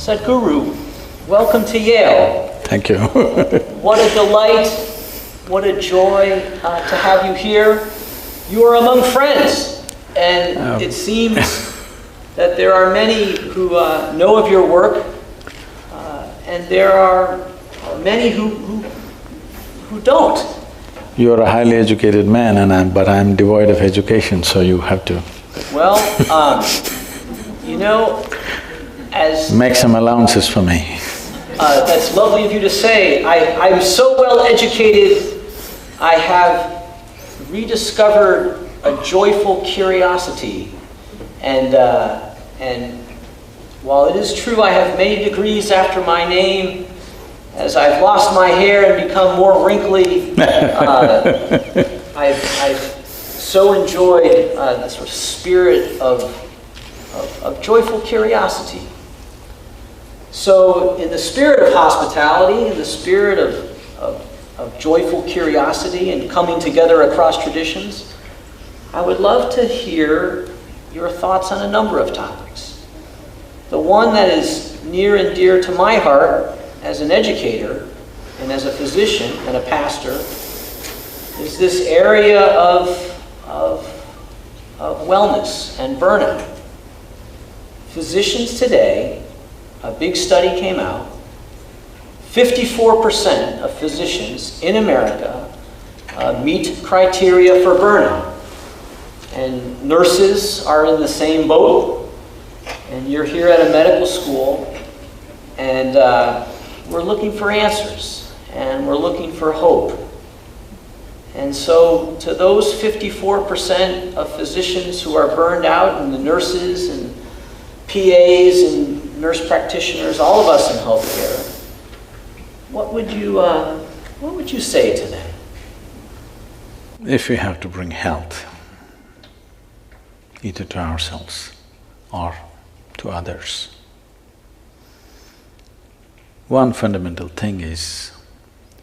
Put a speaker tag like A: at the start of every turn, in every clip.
A: Sadhguru, welcome to Yale.
B: Thank you.
A: What a delight, what a joy to have you here. You are among friends, and it seems that there are many who know of your work, and there are many who don't.
B: You are a highly educated man, but I'm devoid of education, so you have to…
A: Well, you know, as…
B: Make some allowances for me.
A: That's lovely of you to say. I'm so well educated, I have rediscovered a joyful curiosity. And while it is true I have many degrees after my name, as I've lost my hair and become more wrinkly, I've so enjoyed the sort of spirit of joyful curiosity. So in the spirit of hospitality, in the spirit of joyful curiosity and coming together across traditions, I would love to hear your thoughts on a number of topics. The one that is near and dear to my heart as an educator and as a physician and a pastor is this area of wellness and burnout. Physicians today, a big study came out, 54% of physicians in America meet criteria for burnout. And nurses are in the same boat. And you're here at a medical school, and we're looking for answers, and we're looking for hope. And so to those 54% of physicians who are burned out, and the nurses and PAs and nurse practitioners, all of us in healthcare, what would you say to them?
B: If we have to bring health, either to ourselves or to others, one fundamental thing is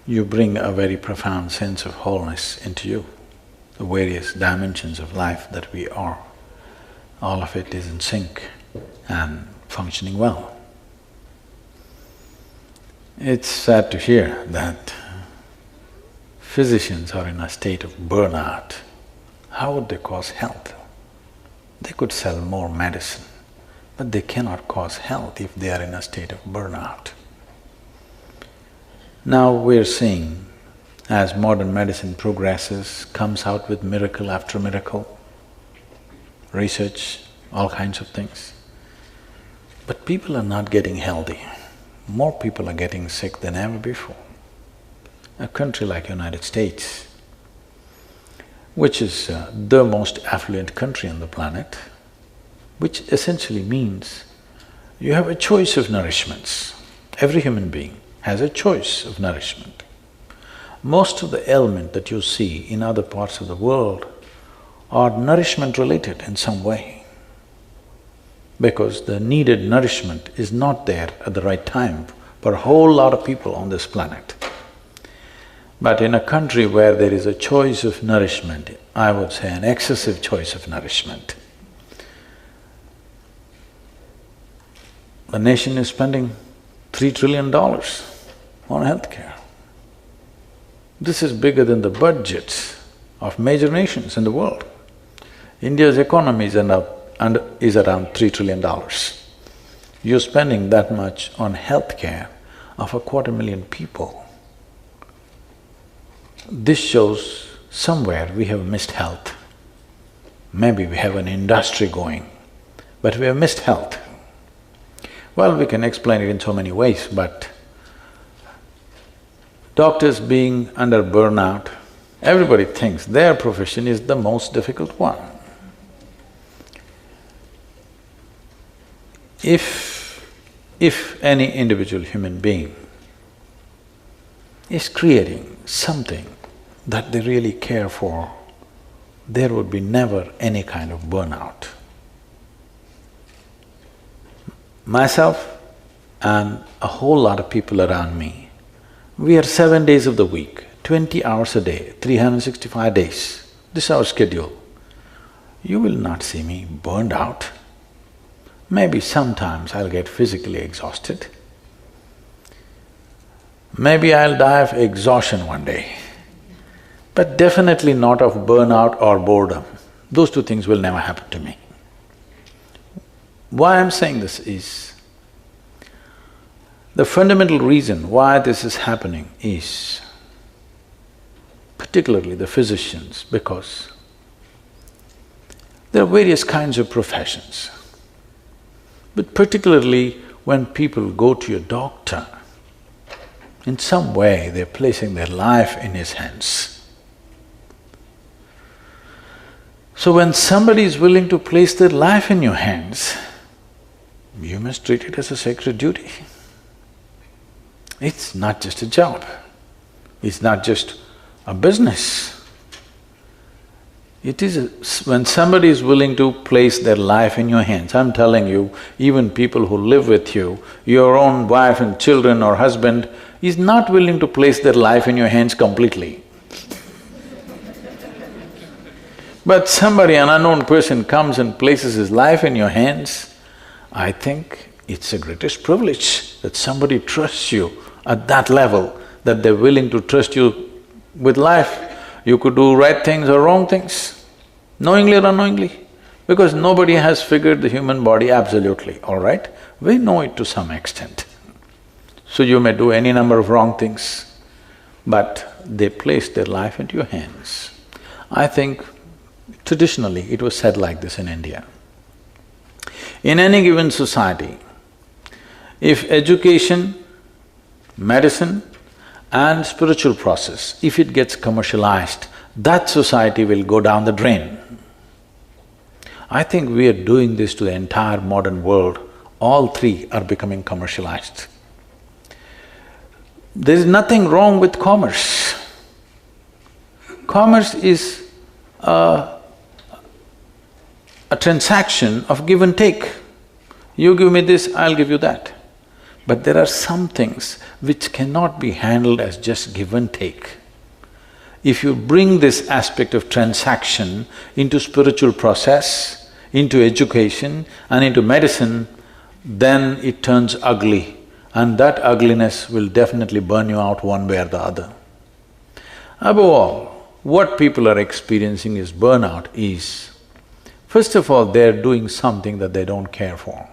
B: you bring a very profound sense of wholeness into you, the various dimensions of life that we are. All of it is in sync and functioning well. It's sad to hear that physicians are in a state of burnout. How would they cause health? They could sell more medicine, but they cannot cause health if they are in a state of burnout. Now we're seeing, as modern medicine progresses, comes out with miracle after miracle, research, all kinds of things. But people are not getting healthy. More people are getting sick than ever before. A country like United States, which is the most affluent country on the planet, which essentially means you have a choice of nourishments. Every human being has a choice of nourishment. Most of the ailments that you see in other parts of the world are nourishment related in some way, because the needed nourishment is not there at the right time for a whole lot of people on this planet. But in a country where there is a choice of nourishment, I would say an excessive choice of nourishment, the nation is spending $3 trillion on healthcare. This is bigger than the budgets of major nations in the world. India's economy is around $3 trillion. You're spending that much on healthcare of 250,000 people. This shows somewhere we have missed health. Maybe we have an industry going, but we have missed health. Well, we can explain it in so many ways, but doctors being under burnout, everybody thinks their profession is the most difficult one. If any individual human being is creating something that they really care for, there would be never any kind of burnout. Myself and a whole lot of people around me, we are 7 days of the week, 20 hours a day, 365 days. This is our schedule. You will not see me burned out. Maybe sometimes I'll get physically exhausted. Maybe I'll die of exhaustion one day, but definitely not of burnout or boredom. Those two things will never happen to me. Why I'm saying this is, the fundamental reason why this is happening is particularly the physicians, because there are various kinds of professions. But particularly when people go to a doctor, in some way they're placing their life in his hands. So when somebody is willing to place their life in your hands, you must treat it as a sacred duty. It's not just a job, it's not just a business. It is when somebody is willing to place their life in your hands, I'm telling you, even people who live with you, your own wife and children or husband is not willing to place their life in your hands completely. But somebody, an unknown person comes and places his life in your hands, I think it's the greatest privilege that somebody trusts you at that level, that they're willing to trust you with life. You could do right things or wrong things, knowingly or unknowingly, because nobody has figured the human body absolutely, all right? We know it to some extent. So you may do any number of wrong things, but they place their life into your hands. I think traditionally it was said like this in India. In any given society, if education, medicine and spiritual process, if it gets commercialized, that society will go down the drain. I think we are doing this to the entire modern world. All three are becoming commercialized. There is nothing wrong with commerce. Commerce is a transaction of give and take. You give me this, I'll give you that. But there are some things which cannot be handled as just give and take. If you bring this aspect of transaction into spiritual process, into education and into medicine, then it turns ugly, and that ugliness will definitely burn you out one way or the other. Above all, what people are experiencing is burnout is, first of all, they're doing something that they don't care for.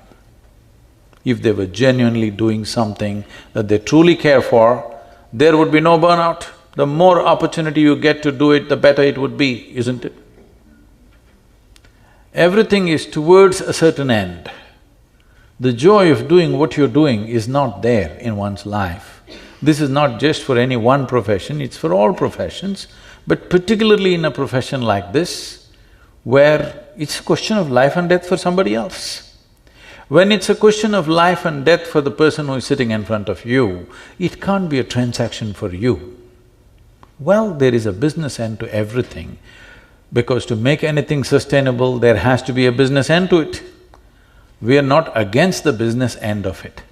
B: If they were genuinely doing something that they truly care for, there would be no burnout. The more opportunity you get to do it, the better it would be, isn't it? Everything is towards a certain end. The joy of doing what you're doing is not there in one's life. This is not just for any one profession, it's for all professions, but particularly in a profession like this, where it's a question of life and death for somebody else. When it's a question of life and death for the person who is sitting in front of you, it can't be a transaction for you. Well, there is a business end to everything, because to make anything sustainable, there has to be a business end to it. We are not against the business end of it,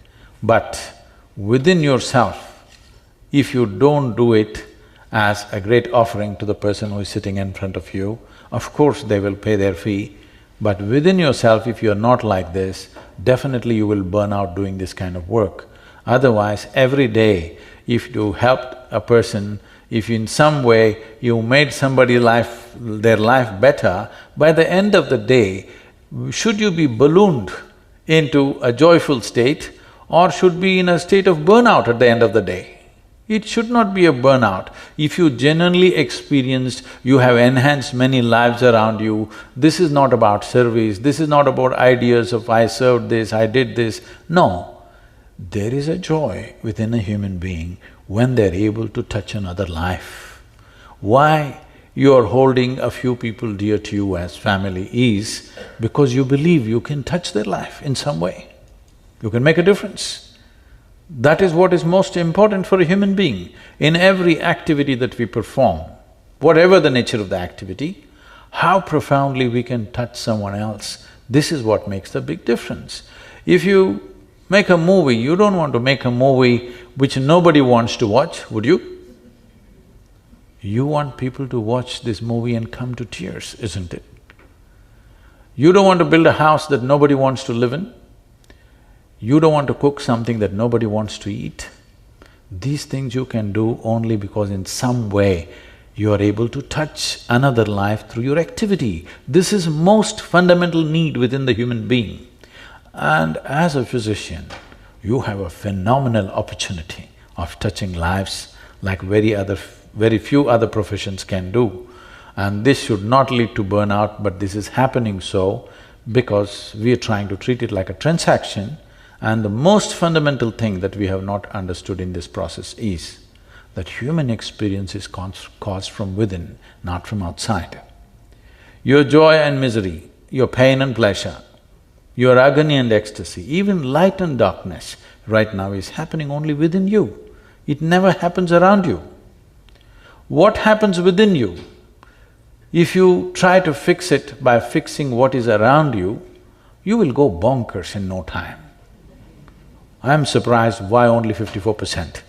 B: but within yourself, if you don't do it as a great offering to the person who is sitting in front of you, of course they will pay their fee, but within yourself, if you're not like this, definitely you will burn out doing this kind of work. Otherwise, every day, if you helped a person, if in some way you made somebody's life… their life better, by the end of the day, should you be ballooned into a joyful state or should be in a state of burnout at the end of the day? It should not be a burnout. If you genuinely experienced, you have enhanced many lives around you, this is not about service, this is not about ideas of I served this, I did this. No, there is a joy within a human being when they're able to touch another life. Why you're holding a few people dear to you as family is because you believe you can touch their life in some way. You can make a difference. That is what is most important for a human being. In every activity that we perform, whatever the nature of the activity, how profoundly we can touch someone else, this is what makes the big difference. If you make a movie, you don't want to make a movie which nobody wants to watch, would you? You want people to watch this movie and come to tears, isn't it? You don't want to build a house that nobody wants to live in. You don't want to cook something that nobody wants to eat. These things you can do only because in some way you are able to touch another life through your activity. This is most fundamental need within the human being. And as a physician, you have a phenomenal opportunity of touching lives like very few other professions can do. And this should not lead to burnout, but this is happening so because we are trying to treat it like a transaction. And the most fundamental thing that we have not understood in this process is that human experience is caused from within, not from outside. Your joy and misery, your pain and pleasure, your agony and ecstasy, even light and darkness right now is happening only within you. It never happens around you. What happens within you, if you try to fix it by fixing what is around you, you will go bonkers in no time. I'm surprised why only 54%.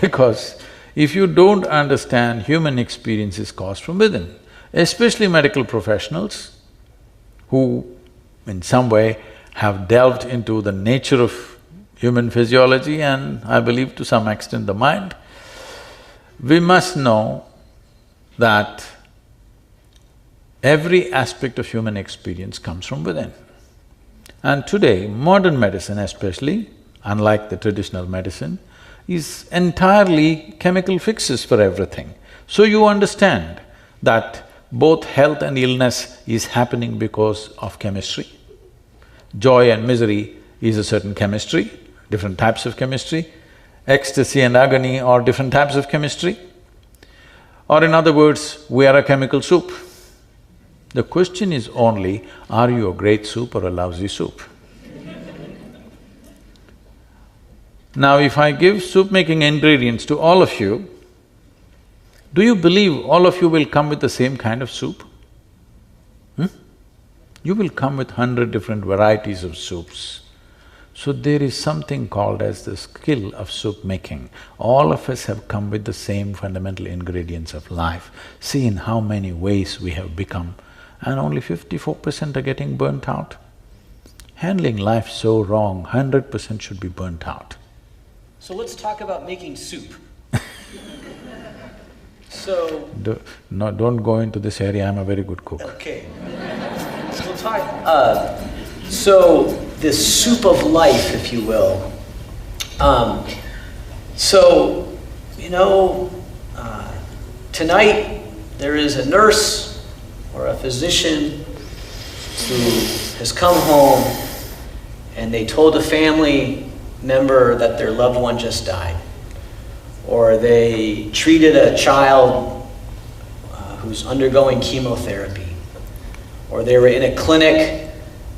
B: Because if you don't understand human experience is caused from within, especially medical professionals who in some way have delved into the nature of human physiology and I believe to some extent the mind, we must know that every aspect of human experience comes from within. And today, modern medicine especially, unlike the traditional medicine, is entirely chemical fixes for everything. So you understand that both health and illness is happening because of chemistry. Joy and misery is a certain chemistry, different types of chemistry. Ecstasy and agony are different types of chemistry. Or in other words, we are a chemical soup. The question is only, are you a great soup or a lousy soup? Now, if I give soup-making ingredients to all of you, do you believe all of you will come with the same kind of soup? You will come with 100 different varieties of soups. So there is something called as the skill of soup making. All of us have come with the same fundamental ingredients of life. See in how many ways we have become, and only 54% are getting burnt out. Handling life so wrong, 100% should be burnt out.
A: So let's talk about making soup.
B: Don't go into this area, I'm a very good cook.
A: Okay. So we'll talk… so this soup of life, if you will. Tonight there is a nurse or a physician who has come home and they told a family member that their loved one just died. Or they treated a child who's undergoing chemotherapy. Or they were in a clinic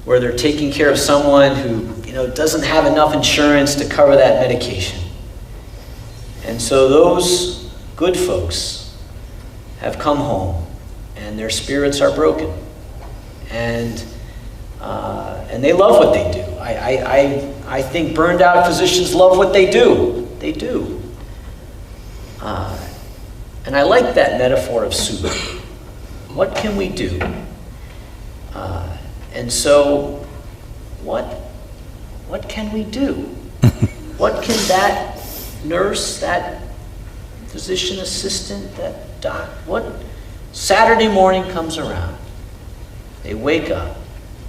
A: where they're taking care of someone who, doesn't have enough insurance to cover that medication. And so those good folks have come home and their spirits are broken. And they love what they do. I think burned out physicians love what they do. They do. And I like that metaphor of soup. What can we do? And so, what can we do? What can that nurse, that physician assistant, that doc, Saturday morning comes around, they wake up,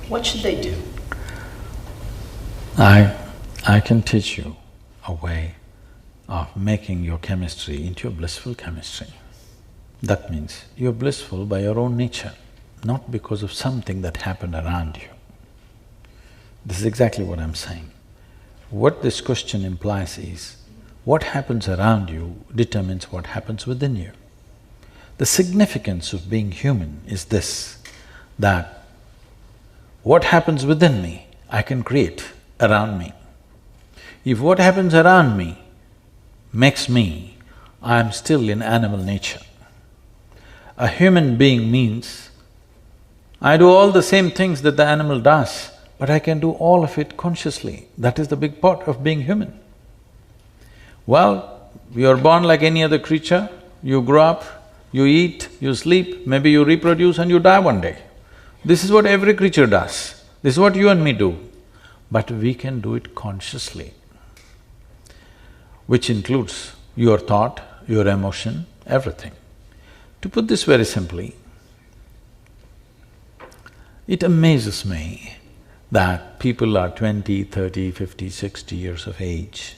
A: what should they do?
B: I can teach you a way of making your chemistry into a blissful chemistry. That means you're blissful by your own nature, not because of something that happened around you. This is exactly what I'm saying. What this question implies is, what happens around you determines what happens within you. The significance of being human is this, that what happens within me, I can create around me. If what happens around me makes me, I am still in animal nature. A human being means I do all the same things that the animal does, but I can do all of it consciously. That is the big part of being human. Well, you are born like any other creature, you grow up, You eat, you sleep, maybe you reproduce and you die one day. This is what every creature does. This is what you and me do. But we can do it consciously, which includes your thought, your emotion, everything. To put this very simply, it amazes me that people are 20, 30, 50, 60 years of age,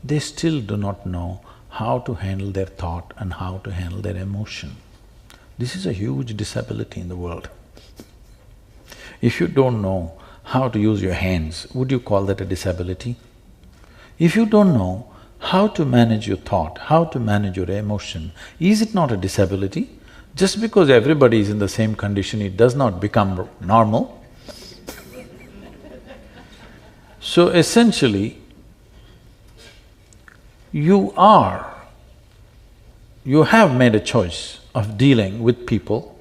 B: they still do not know how to handle their thought and how to handle their emotion. This is a huge disability in the world. If you don't know how to use your hands, would you call that a disability? If you don't know how to manage your thought, how to manage your emotion, is it not a disability? Just because everybody is in the same condition, it does not become normal. So essentially, you have made a choice of dealing with people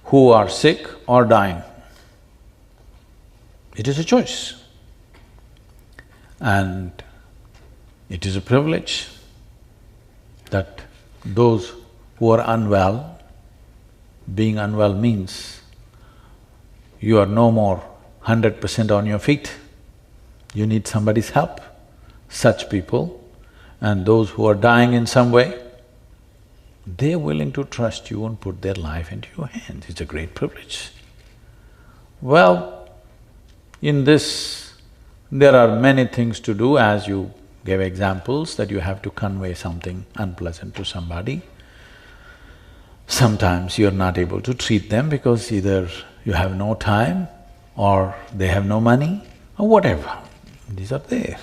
B: who are sick or dying. It is a choice. And it is a privilege that those who are unwell, being unwell means you are no more 100% on your feet, you need somebody's help. Such people and those who are dying in some way, they're willing to trust you and put their life into your hands. It's a great privilege. Well, in this, there are many things to do, as you gave examples that you have to convey something unpleasant to somebody. Sometimes you're not able to treat them because either you have no time or they have no money or whatever. These are there.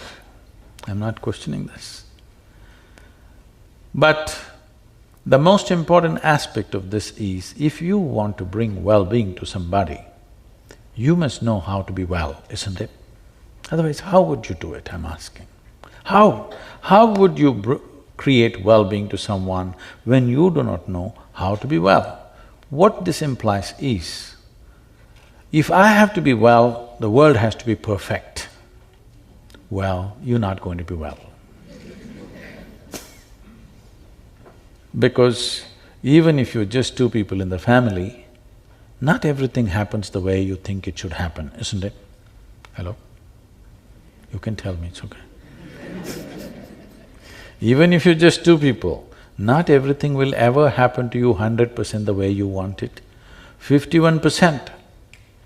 B: I'm not questioning this. But the most important aspect of this is, if you want to bring well-being to somebody, you must know how to be well, isn't it? Otherwise, how would you do it, I'm asking? How? How would you create well-being to someone when you do not know how to be well? What this implies is, if I have to be well, the world has to be perfect. Well, you're not going to be well. Because even if you're just two people in the family, not everything happens the way you think it should happen, isn't it? Hello? You can tell me, it's okay. Even if you're just two people, not everything will ever happen to you 100% the way you want it. 51%,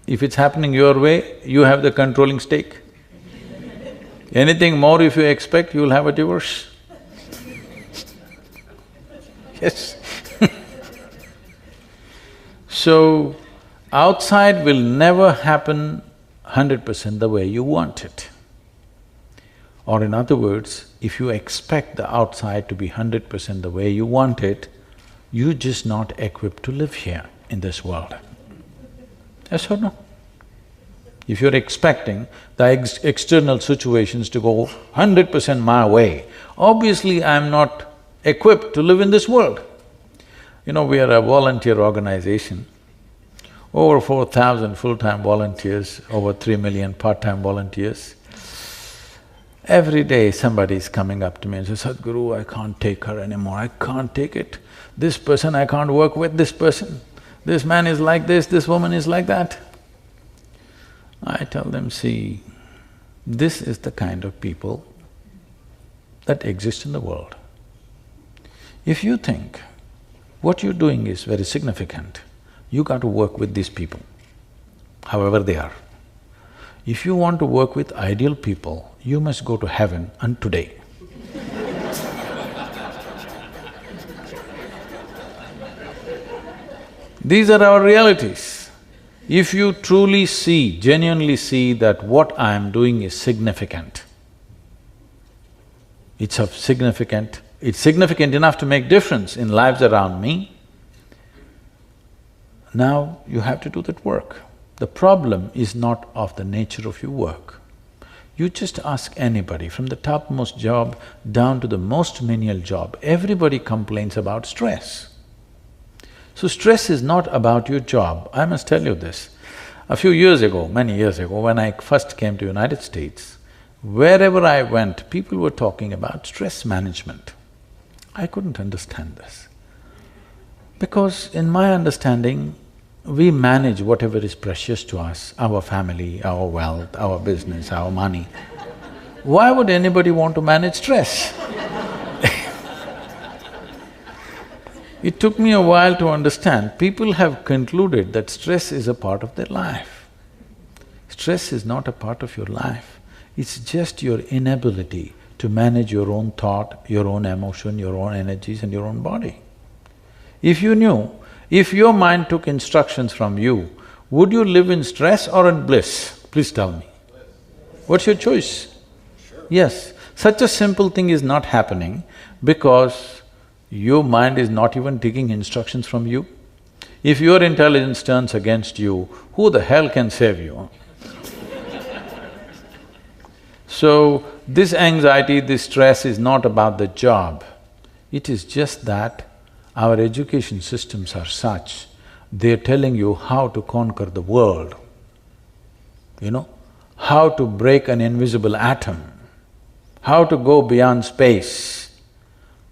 B: if it's happening your way, you have the controlling stake. Anything more if you expect, you'll have a divorce. Yes. So, outside will never happen 100% the way you want it. Or in other words, if you expect the outside to be 100% the way you want it, you're just not equipped to live here in this world. Yes or no? If you're expecting the external situations to go 100% my way, obviously I'm not equipped to live in this world. You know, we are a volunteer organization, over 4,000 full-time volunteers, over 3 million part-time volunteers. Every day somebody is coming up to me and says, Sadhguru, I can't take her anymore, I can't take it. This person, I can't work with this person. This man is like this woman is like that. I tell them, see, this is the kind of people that exist in the world. If you think what you're doing is very significant, you got to work with these people, however they are. If you want to work with ideal people, you must go to heaven and today. These are our realities. If you truly see, genuinely see that what I am doing is significant, it's significant enough to make difference in lives around me, now you have to do that work. The problem is not of the nature of your work. You just ask anybody, from the topmost job down to the most menial job, everybody complains about stress. So stress is not about your job. I must tell you this. A few years ago, many years ago, when I first came to United States, wherever I went, people were talking about stress management. I couldn't understand this. Because in my understanding, we manage whatever is precious to us, our family, our wealth, our business, our money. Why would anybody want to manage stress? It took me a while to understand. People have concluded that stress is a part of their life. Stress is not a part of your life. It's just your inability to manage your own thought, your own emotion, your own energies and your own body. If you knew, if your mind took instructions from you, would you live in stress or in bliss? Please tell me. What's your choice?
A: Sure.
B: Yes, such a simple thing is not happening because your mind is not even taking instructions from you. If your intelligence turns against you, who the hell can save you? So, this anxiety, this stress is not about the job. It is just that our education systems are such, they're telling you how to conquer the world, how to break an invisible atom, how to go beyond space.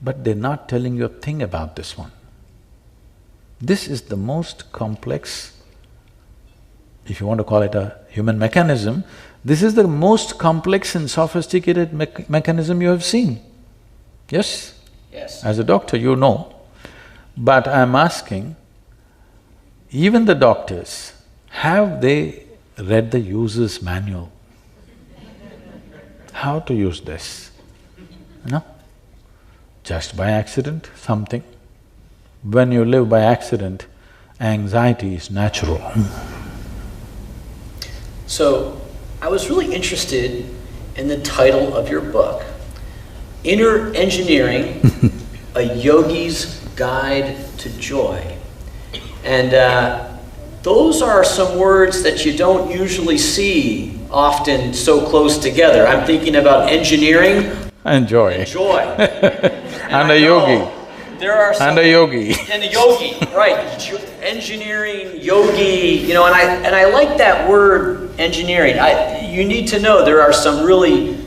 B: But they're not telling you a thing about this one. This is the most complex, if you want to call it a human mechanism, this is the most complex and sophisticated mechanism you have seen. Yes?
A: Yes.
B: As a doctor, you know. But I'm asking, even the doctors, have they read the user's manual? How to use this, Just by accident, something. When you live by accident, anxiety is natural.
A: So, I was really interested in the title of your book, Inner Engineering, A Yogi's Guide to Joy. And those are some words that you don't usually see often so close together. I'm thinking about engineering
B: and joy.
A: And joy.
B: And a yogi.
A: There are some…
B: And a yogi.
A: And a yogi, right. Engineering, yogi, and I like that word, engineering. You need to know there are some really…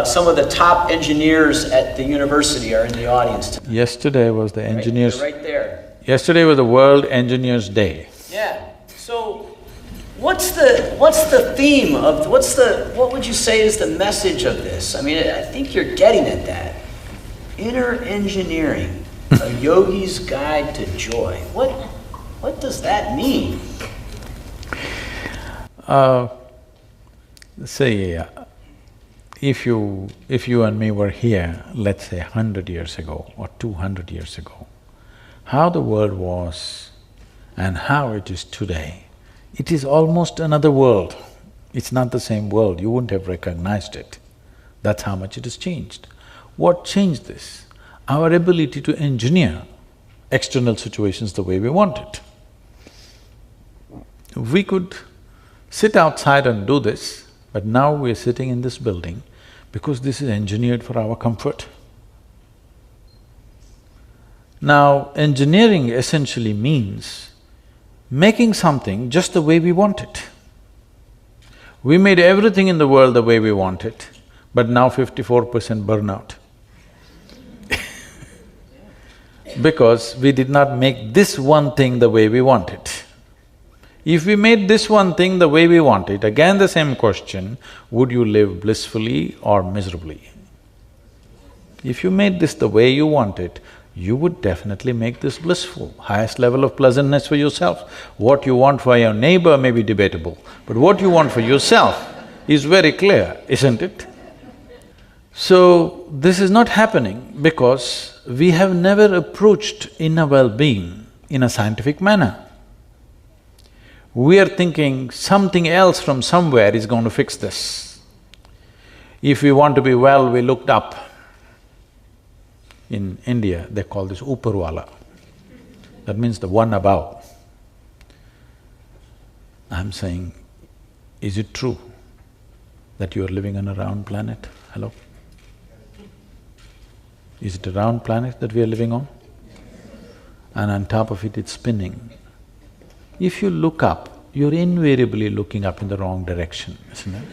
A: some of the top engineers at the university are in the audience tonight.
B: Yesterday was the engineers…
A: Right there.
B: Yesterday was the World Engineers Day.
A: Yeah. So, what's the theme of… what would you say is the message of this? I mean, I think you're getting at that. Inner engineering, a yogi's guide to joy. What does that mean?
B: Say, if you and me were here, let's say 100 years ago or 200 years ago, how the world was and how it is today, it is almost another world. It's not the same world, you wouldn't have recognized it. That's how much it has changed. What changed this? Our ability to engineer external situations the way we want it. We could sit outside and do this, but now we're sitting in this building because this is engineered for our comfort. Now, engineering essentially means making something just the way we want it. We made everything in the world the way we want it, but now 54% burnout. Because we did not make this one thing the way we want it. If we made this one thing the way we want it, again the same question, would you live blissfully or miserably? If you made this the way you want it, you would definitely make this blissful, highest level of pleasantness for yourself. What you want for your neighbor may be debatable, but what you want for yourself is very clear, isn't it? So, this is not happening because we have never approached inner well-being in a scientific manner. We are thinking something else from somewhere is going to fix this. If we want to be well, we looked up. In India, they call this Uparwala. That means the one above. I'm saying, is it true that you are living on a round planet? Hello? Is it a round planet that we are living on? And on top of it, it's spinning. If you look up, you're invariably looking up in the wrong direction, isn't it?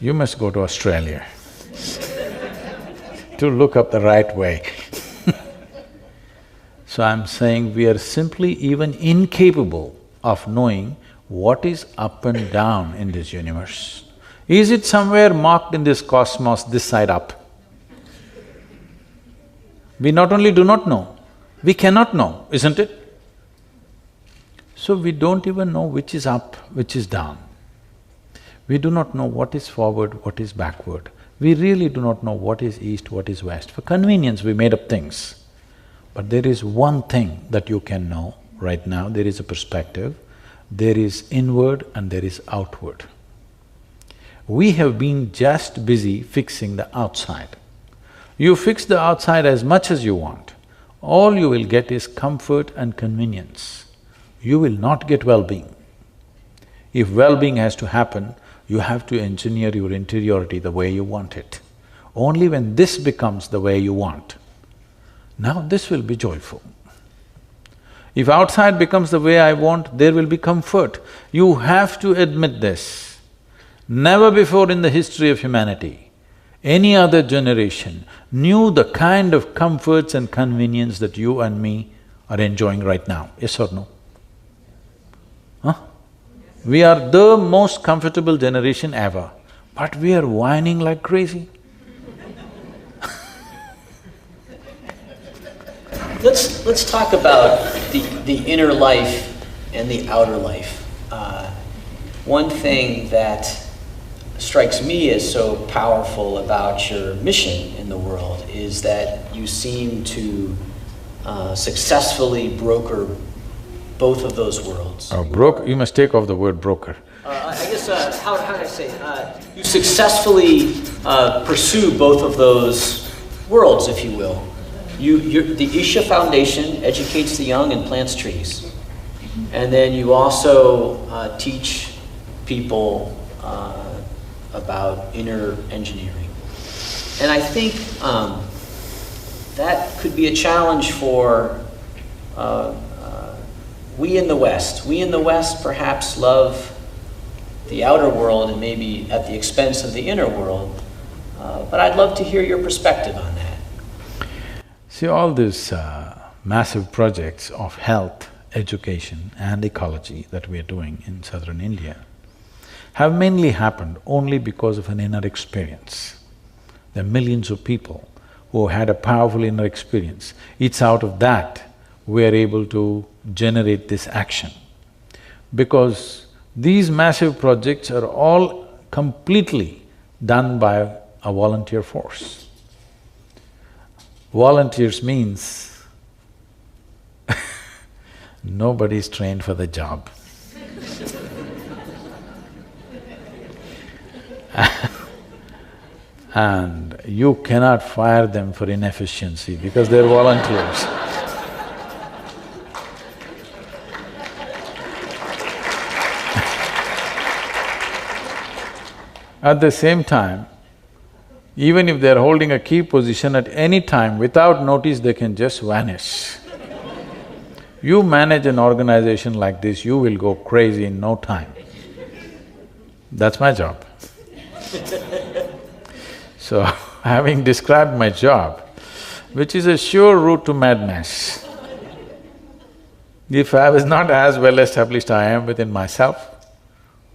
B: You must go to Australia to look up the right way. So I'm saying we are simply even incapable of knowing what is up and down in this universe. Is it somewhere marked in this cosmos, this side up? We not only do not know, we cannot know, isn't it? So we don't even know which is up, which is down. We do not know what is forward, what is backward. We really do not know what is east, what is west. For convenience, we made up things. But there is one thing that you can know right now, there is a perspective, there is inward and there is outward. We have been just busy fixing the outside. You fix the outside as much as you want, all you will get is comfort and convenience. You will not get well-being. If well-being has to happen, you have to engineer your interiority the way you want it. Only when this becomes the way you want, now this will be joyful. If outside becomes the way I want, there will be comfort. You have to admit this. Never before in the history of humanity, any other generation knew the kind of comforts and convenience that you and me are enjoying right now, yes or no? Huh? We are the most comfortable generation ever, but we are whining like crazy.
A: Let's talk about the inner life and the outer life. One thing that strikes me as so powerful about your mission in the world is that you seem to successfully broker both of those worlds.
B: Oh, you must take off the word broker.
A: I guess, how can I say, you successfully pursue both of those worlds, if you will. The Isha Foundation educates the young and plants trees. And then you also teach people about inner engineering. And I think that could be a challenge for we in the West. We in the West perhaps love the outer world and maybe at the expense of the inner world. But I'd love to hear your perspective on that.
B: See, all these massive projects of health, education and ecology that we are doing in southern India have mainly happened only because of an inner experience. There are millions of people who had a powerful inner experience. It's out of that we are able to generate this action. Because these massive projects are all completely done by a volunteer force. Volunteers means nobody is trained for the job. And you cannot fire them for inefficiency because they're volunteers. At the same time, even if they're holding a key position at any time, without notice they can just vanish. You manage an organization like this, you will go crazy in no time. That's my job. So, having described my job, which is a sure route to madness, if I was not as well established I am within myself,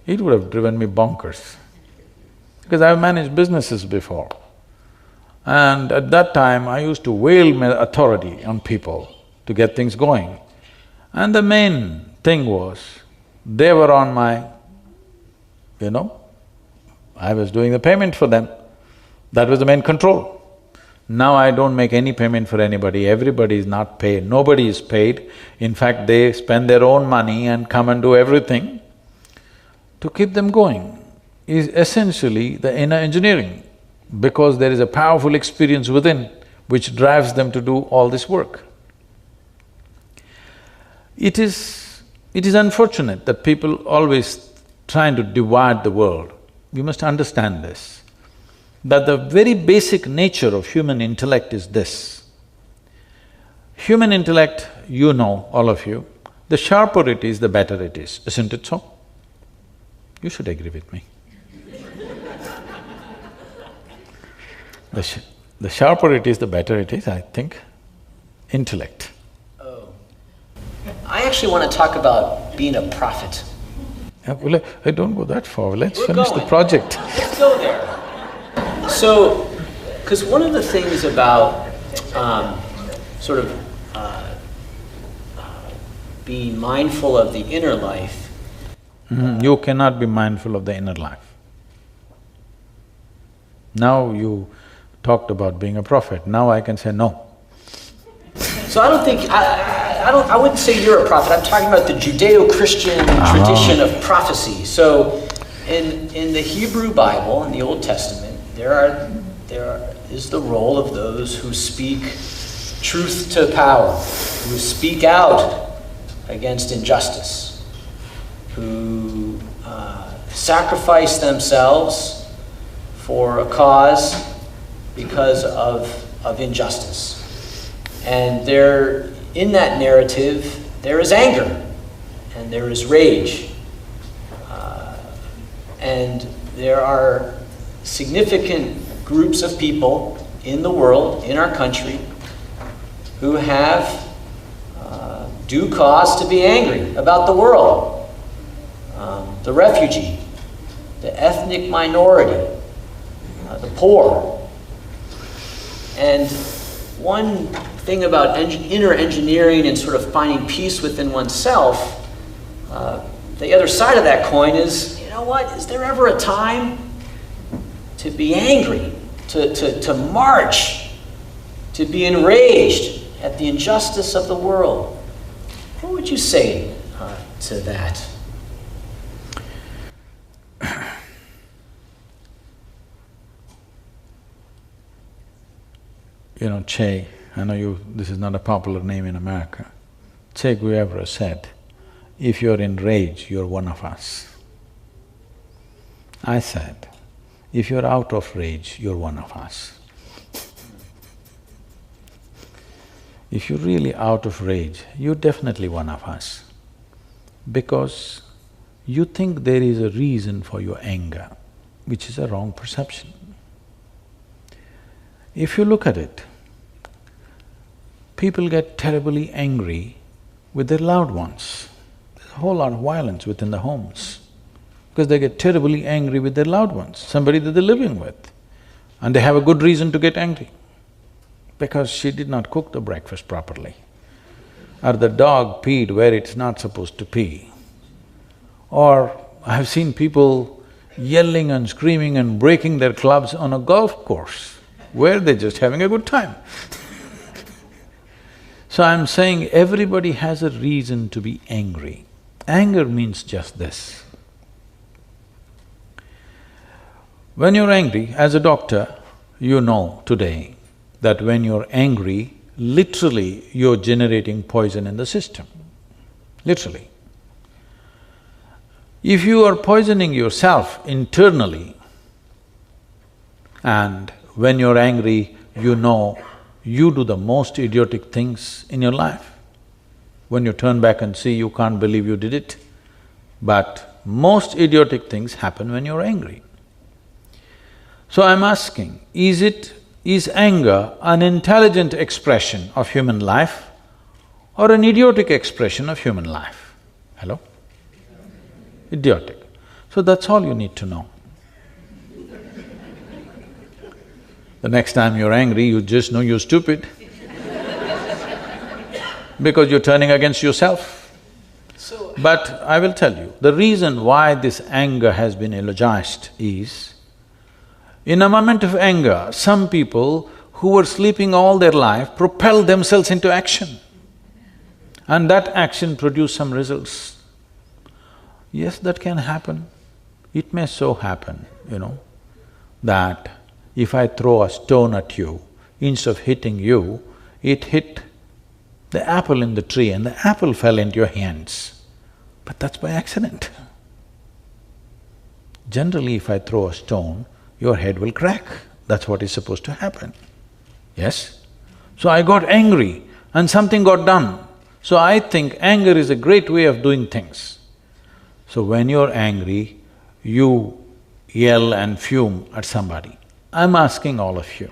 B: it would have driven me bonkers. Because I've managed businesses before. And at that time, I used to wield my authority on people to get things going. And the main thing was, they were on my… I was doing the payment for them. That was the main control. Now I don't make any payment for anybody, everybody is not paid, nobody is paid. In fact, they spend their own money and come and do everything. To keep them going is essentially the inner engineering, because there is a powerful experience within which drives them to do all this work. It is unfortunate that people always trying to divide the world. You must understand this, that the very basic nature of human intellect is this. Human intellect, you know, all of you, the sharper it is, the better it is, isn't it so? You should agree with me. The sharper it is, the better it is, I think. Intellect.
A: Oh. I actually want to talk about being a prophet.
B: Well, I don't go that far. Let's
A: We're
B: finish
A: going.
B: the project.
A: Let's go there. So, because one of the things about sort of being mindful of the inner life…
B: You cannot be mindful of the inner life. Now you talked about being a prophet, now I can say no.
A: So I don't think… I wouldn't say you're a prophet, I'm talking about the Judeo-Christian tradition of prophecy. So in the Hebrew Bible, in the Old Testament, there is the role of those who speak truth to power, who speak out against injustice, who sacrifice themselves for a cause because of injustice. And there, in that narrative, there is anger and there is rage. And there are significant groups of people in the world, in our country, who have due cause to be angry about the world. The refugee, the ethnic minority, the poor. And one thing about inner engineering and sort of finding peace within oneself, the other side of that coin is, you know what, is there ever a time to be angry, to march, to be enraged at the injustice of the world? What would you say to that?
B: You know, Che, I know this is not a popular name in America. Che Guevara said, if you're in rage, you're one of us. I said, if you're out of rage, you're one of us. If you're really out of rage, you're definitely one of us, because you think there is a reason for your anger, which is a wrong perception. If you look at it, people get terribly angry with their loved ones. There's a whole lot of violence within the homes because they get terribly angry with their loved ones, somebody that they're living with. And they have a good reason to get angry because she did not cook the breakfast properly, or the dog peed where it's not supposed to pee. Or I've seen people yelling and screaming and breaking their clubs on a golf course where they're just having a good time. So I'm saying everybody has a reason to be angry. Anger means just this. When you're angry, as a doctor, you know today that when you're angry, literally you're generating poison in the system, literally. If you are poisoning yourself internally, and when you're angry, you know you do the most idiotic things in your life. When you turn back and see, you can't believe you did it. But most idiotic things happen when you're angry. So I'm asking, is anger an intelligent expression of human life or an idiotic expression of human life? Hello? Idiotic. So that's all you need to know. The next time you're angry, you just know you're stupid because you're turning against yourself. But I will tell you, the reason why this anger has been eulogized is, in a moment of anger, some people who were sleeping all their life propelled themselves into action, and that action produced some results. Yes, that can happen. It may so happen, you know, that if I throw a stone at you, instead of hitting you, it hit the apple in the tree and the apple fell into your hands. But that's by accident. Generally, if I throw a stone, your head will crack. That's what is supposed to happen. Yes? So I got angry and something got done. So I think anger is a great way of doing things. So when you're angry, you yell and fume at somebody. I'm asking all of you,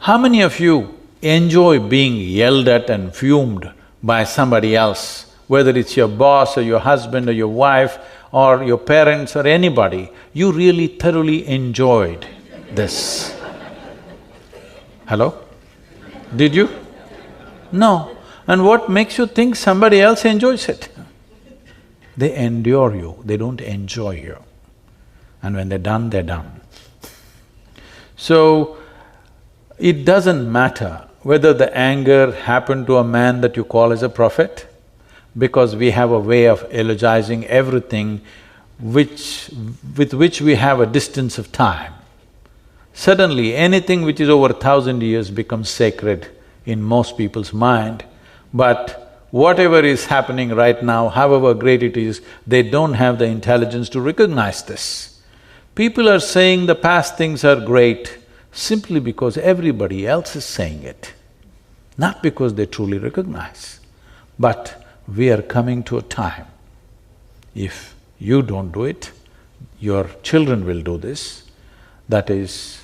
B: How many of you enjoy being yelled at and fumed by somebody else, whether it's your boss or your husband or your wife or your parents or anybody? You really thoroughly enjoyed this. Hello? Did you? No. And what makes you think somebody else enjoys it? They endure you, they don't enjoy you. And when they're done, they're done. So, it doesn't matter whether the anger happened to a man that you call as a prophet, because we have a way of eulogizing everything with which we have a distance of time. Suddenly, anything which is over 1,000 years becomes sacred in most people's mind, but whatever is happening right now, however great it is, they don't have the intelligence to recognize this. People are saying the past things are great simply because everybody else is saying it, not because they truly recognize. But we are coming to a time, if you don't do it, your children will do this. That is,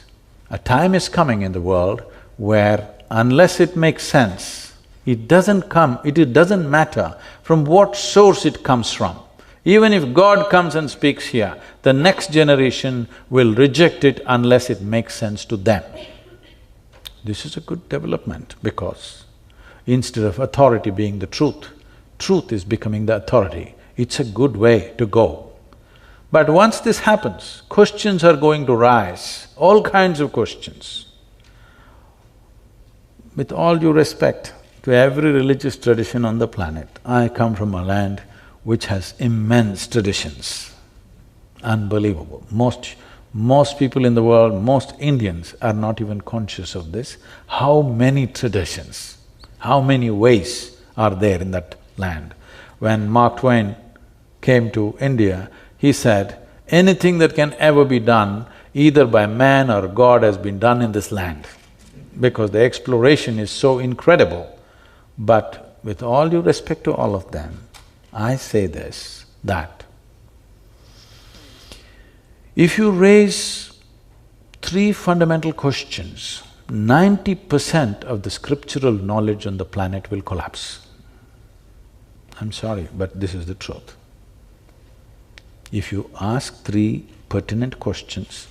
B: a time is coming in the world where unless it makes sense, it doesn't matter from what source it comes from. Even if God comes and speaks here, the next generation will reject it unless it makes sense to them. This is a good development because instead of authority being the truth, truth is becoming the authority. It's a good way to go. But once this happens, questions are going to rise, all kinds of questions. With all due respect to every religious tradition on the planet, I come from a land which has immense traditions, unbelievable. Most people in the world, most Indians are not even conscious of this. How many traditions, how many ways are there in that land? When Mark Twain came to India, he said, anything that can ever be done either by man or God has been done in this land, because the exploration is so incredible. But with all due respect to all of them, I say this, that if you raise three fundamental questions, 90% of the scriptural knowledge on the planet will collapse. I'm sorry, but this is the truth. If you ask three pertinent questions,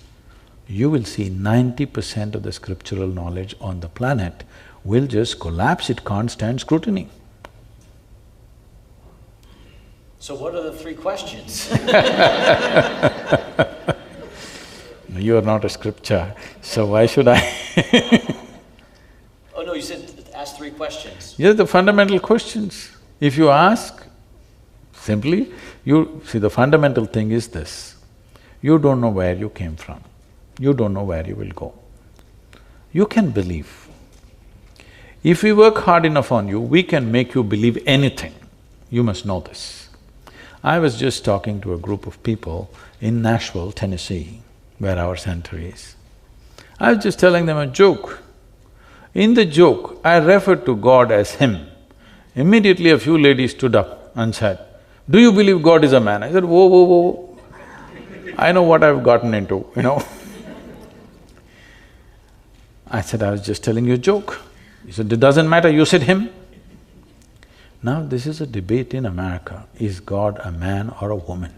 B: you will see 90% of the scriptural knowledge on the planet will just collapse, it can't stand scrutiny.
A: So what are the three questions?
B: You are not a scripture, so why should I?
A: Oh no, you said ask three questions.
B: Yes, the fundamental questions. If you ask, simply, see, the fundamental thing is this: you don't know where you came from, you don't know where you will go. You can believe. If we work hard enough on you, we can make you believe anything. You must know this. I was just talking to a group of people in Nashville, Tennessee, where our center is. I was just telling them a joke. In the joke, I referred to God as Him. Immediately a few ladies stood up and said, "Do you believe God is a man?" I said, "Whoa, whoa, whoa, I know what I've gotten into, you know." I said, "I was just telling you a joke." He said, "It doesn't matter, you said Him." Now this is a debate in America, is God a man or a woman?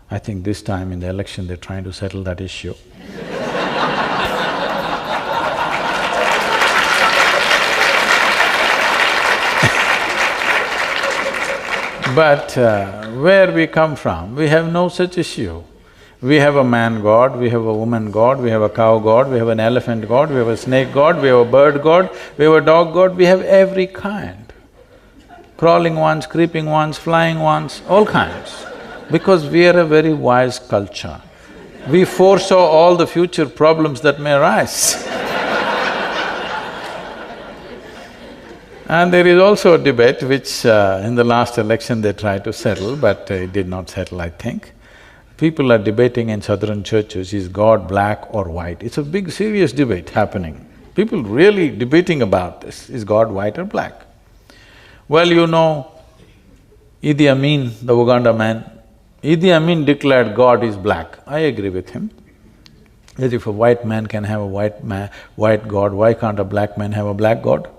B: I think this time in the election they're trying to settle that issue. But where we come from, we have no such issue. We have a man god, we have a woman god, we have a cow god, we have an elephant god, we have a snake god, we have a bird god, we have a dog god, we have every kind. Crawling ones, creeping ones, flying ones, all kinds. Because we are a very wise culture. We foresaw all the future problems that may arise. And there is also a debate which in the last election they tried to settle, but it did not settle, I think. People are debating in southern churches, is God black or white? It's a big serious debate happening. People really debating about this, is God white or black? Well, you know, Idi Amin, the Uganda man, Idi Amin declared God is black. I agree with him. As if a white man can have a white god, why can't a black man have a black god?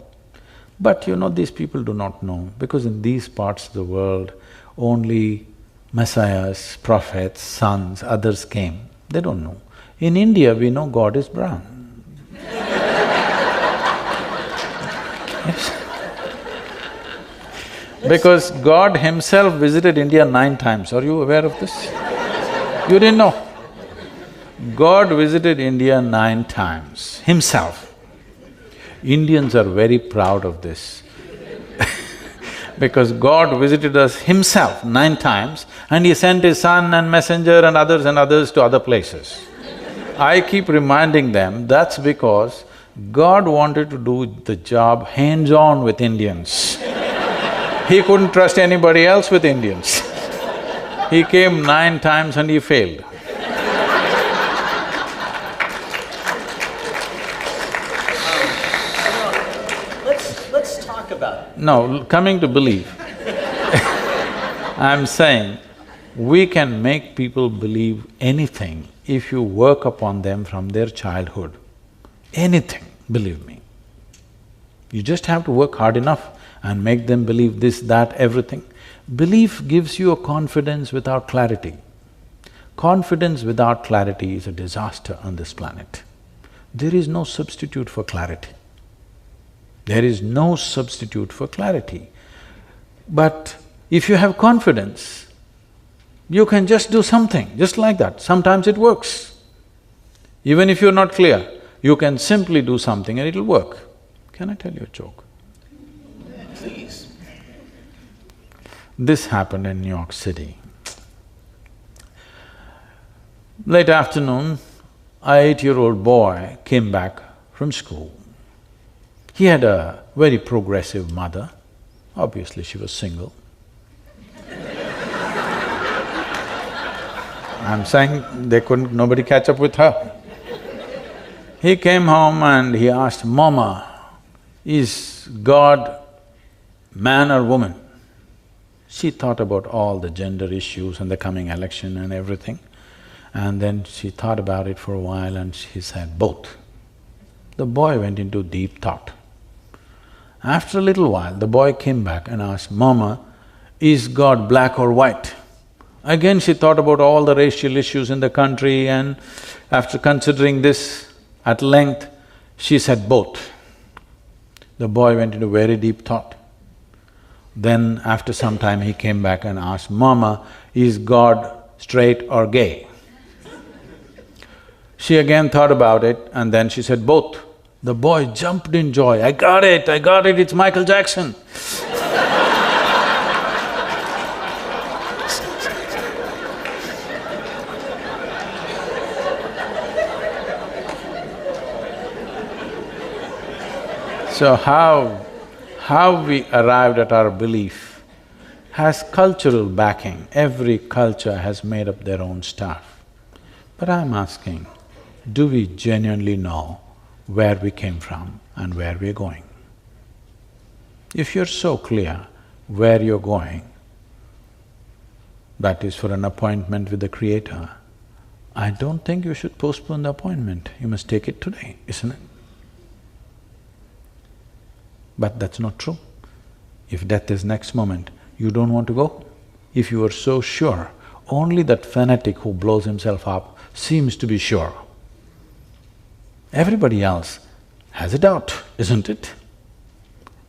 B: But you know, these people do not know, because in these parts of the world, only messiahs, prophets, sons, others came. They don't know. In India, we know God is brown. Yes. Because God himself visited India 9 times. Are you aware of this? You didn't know? God visited India 9 times, himself. Indians are very proud of this because God visited us himself 9 times and he sent his son and messenger and others to other places. I keep reminding them, that's because God wanted to do the job hands-on with Indians. He couldn't trust anybody else with Indians. He came 9 times and he failed.
A: Let's talk about it.
B: No, coming to belief, I'm saying we can make people believe anything if you work upon them from their childhood. Anything, believe me. You just have to work hard enough and make them believe this, that, everything. Belief gives you a confidence without clarity. Confidence without clarity is a disaster on this planet. There is no substitute for clarity. There is no substitute for clarity. But if you have confidence, you can just do something, just like that. Sometimes it works. Even if you're not clear, you can simply do something and it'll work. Can I tell you a joke?
A: Please.
B: This happened in New York City. Late afternoon, an 8-year-old boy came back from school. He had a very progressive mother, obviously she was single. I'm saying nobody catch up with her. He came home and he asked, "Mama, is God man or woman?" She thought about all the gender issues and the coming election and everything. And then she thought about it for a while and she said, "Both." The boy went into deep thought. After a little while, the boy came back and asked, "Mama, is God black or white?" Again she thought about all the racial issues in the country, and after considering this at length, she said, "Both." The boy went into very deep thought. Then after some time he came back and asked, "Mama, is God straight or gay?" She again thought about it and then she said, "Both." The boy jumped in joy, I got it, it's Michael Jackson." So how we arrived at our belief has cultural backing. Every culture has made up their own stuff. But I'm asking, do we genuinely know where we came from and where we're going? If you're so clear where you're going, that is for an appointment with the Creator, I don't think you should postpone the appointment. You must take it today, isn't it? But that's not true. If death is next moment, you don't want to go. If you are so sure, only that fanatic who blows himself up seems to be sure. Everybody else has a doubt, isn't it?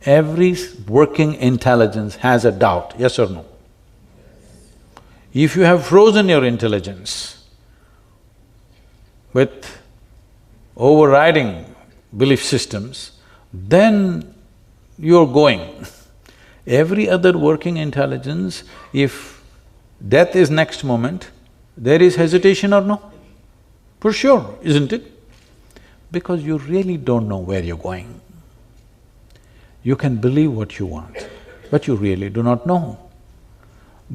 B: Every working intelligence has a doubt, yes or no? If you have frozen your intelligence with overriding belief systems, then you're going. Every other working intelligence, if death is next moment, there is hesitation or no? For sure, isn't it? Because you really don't know where you're going. You can believe what you want, but you really do not know.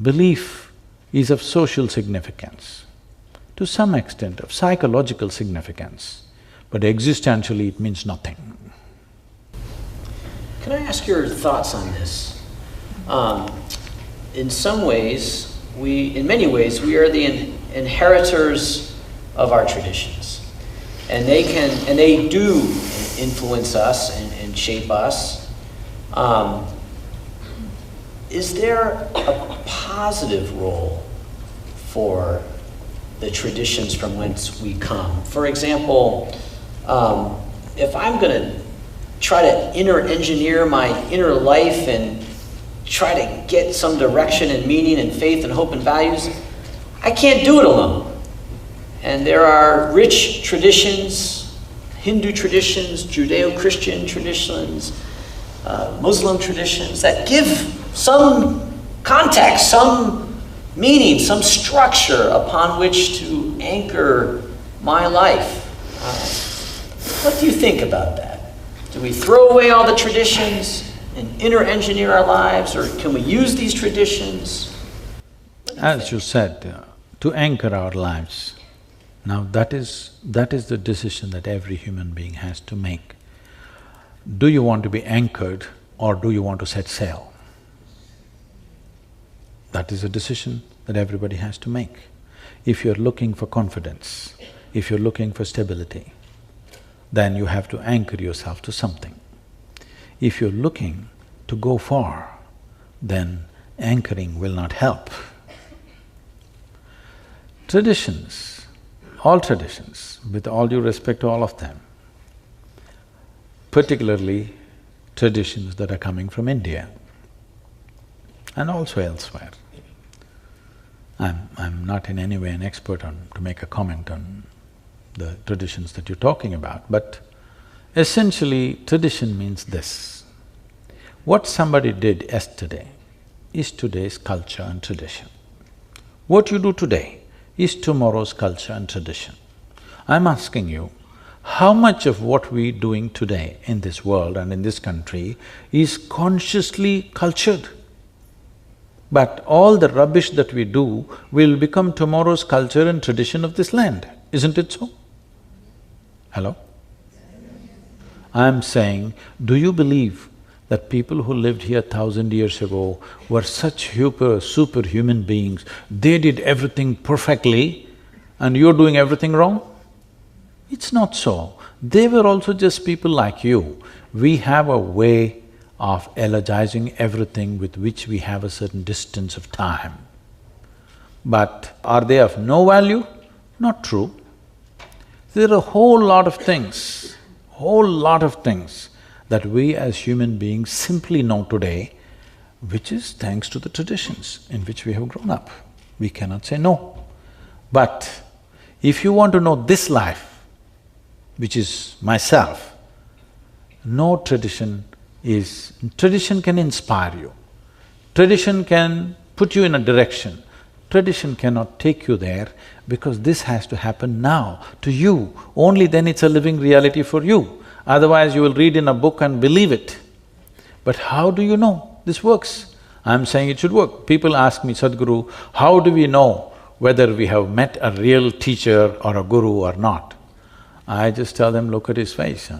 B: Belief is of social significance, to some extent of psychological significance, but existentially it means nothing.
A: Can I ask your thoughts on this? In some ways, in many ways, we are the inheritors of our traditions. and they do influence us and shape us. Is there a positive role for the traditions from whence we come? For example, if I'm going to try to inner engineer my inner life and try to get some direction and meaning and faith and hope and values, I can't do it alone. And there are rich traditions, Hindu traditions, Judeo-Christian traditions, Muslim traditions that give some context, some meaning, some structure upon which to anchor my life. What do you think about that? Do we throw away all the traditions and inner engineer our lives, or can we use these traditions?
B: As you said, to anchor our lives. Now that is the decision that every human being has to make. Do you want to be anchored or do you want to set sail? That is a decision that everybody has to make. If you're looking for confidence, if you're looking for stability, then you have to anchor yourself to something. If you're looking to go far, then anchoring will not help. Traditions, all traditions, with all due respect to all of them, particularly traditions that are coming from India and also elsewhere. I'm not in any way an expert to make a comment on the traditions that you're talking about, but essentially tradition means this. What somebody did yesterday is today's culture and tradition. What you do today is tomorrow's culture and tradition. I'm asking you, how much of what we're doing today in this world and in this country is consciously cultured? But all the rubbish that we do will become tomorrow's culture and tradition of this land, isn't it so? Hello? I'm saying, do you believe that people who lived here 1,000 years ago were such superhuman beings, they did everything perfectly and you're doing everything wrong? It's not so. They were also just people like you. We have a way of elogizing everything with which we have a certain distance of time. But are they of no value? Not true. There are a whole lot of things that we as human beings simply know today, which is thanks to the traditions in which we have grown up. We cannot say no. But if you want to know this life, which is myself, no tradition is… Tradition can inspire you, tradition can put you in a direction, tradition cannot take you there because this has to happen now, to you. Only then it's a living reality for you. Otherwise you will read in a book and believe it. But how do you know this works? I'm saying it should work. People ask me, Sadhguru, how do we know whether we have met a real teacher or a guru or not? I just tell them, look at his face,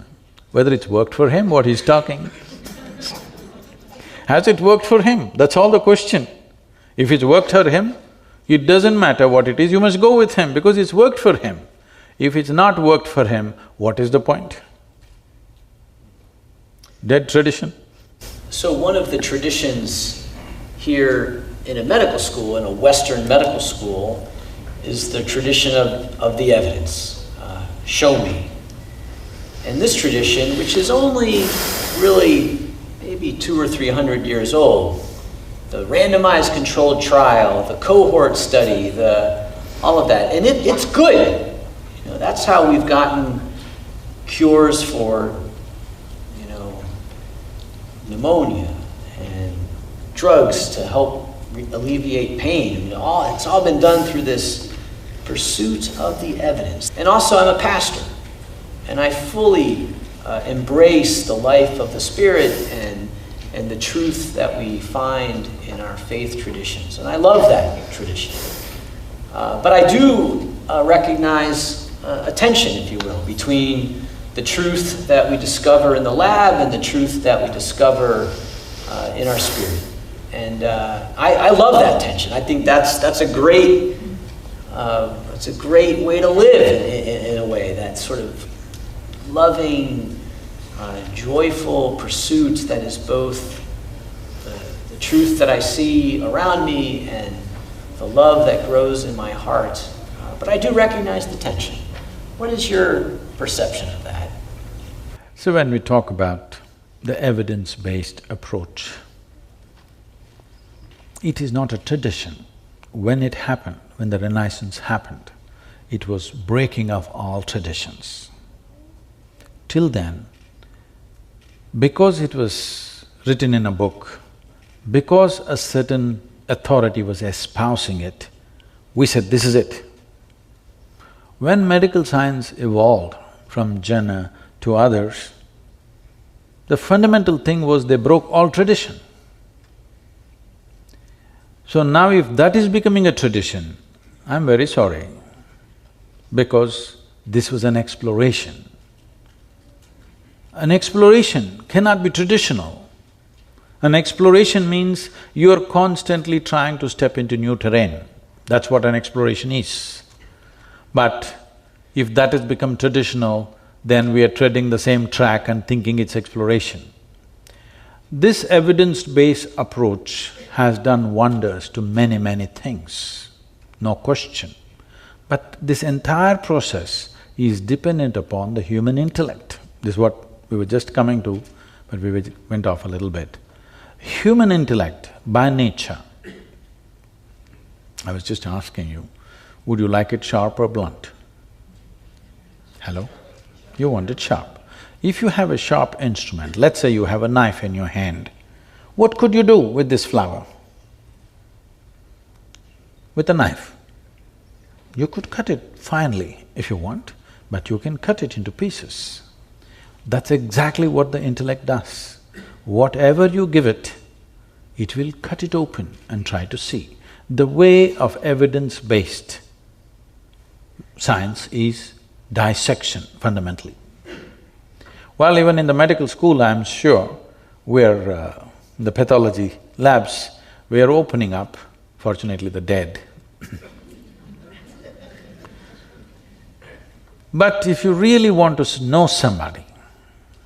B: whether it's worked for him, what he's talking. Has it worked for him? That's all the question. If it's worked for him, it doesn't matter what it is, you must go with him because it's worked for him. If it's not worked for him, what is the point? Dead tradition.
A: So one of the traditions here in a medical school, in a Western medical school, is the tradition of the evidence. Show me. And this tradition, which is only really maybe 200 or 300 years old, the randomized controlled trial, the cohort study, all of that, and it's good. You know, that's how we've gotten cures for, pneumonia and drugs to help alleviate pain. I mean, it's all been done through this pursuit of the evidence. And also I'm a pastor, and I fully embrace the life of the Spirit and the truth that we find in our faith traditions. And I love that tradition. But I do recognize a tension, if you will, between the truth that we discover in the lab and the truth that we discover in our spirit. And I love that tension. I think that's a great way to live in a way, that sort of loving, joyful pursuit that is both the truth that I see around me and the love that grows in my heart. But I do recognize the tension. What is your perception of that?
B: So when we talk about the evidence-based approach, it is not a tradition. When it happened, when the Renaissance happened, it was breaking of all traditions. Till then, because it was written in a book, because a certain authority was espousing it, we said, this is it. When medical science evolved from Jenner to others, the fundamental thing was they broke all tradition. So now if that is becoming a tradition, I'm very sorry, because this was an exploration. An exploration cannot be traditional. An exploration means you're constantly trying to step into new terrain. That's what an exploration is. But if that has become traditional, then we are treading the same track and thinking it's exploration. This evidence-based approach has done wonders to many, many things, no question. But this entire process is dependent upon the human intellect. This is what we were just coming to, but we went off a little bit. Human intellect, by nature, I was just asking you, would you like it sharp or blunt? Hello? You want it sharp. If you have a sharp instrument, let's say you have a knife in your hand, what could you do with this flower? With a knife. You could cut it finely if you want, but you can cut it into pieces. That's exactly what the intellect does. Whatever you give it, it will cut it open and try to see. The way of evidence-based science is dissection, fundamentally. Well, even in the medical school, I'm sure, we're the pathology labs, we are opening up, fortunately the dead. But if you really want to know somebody,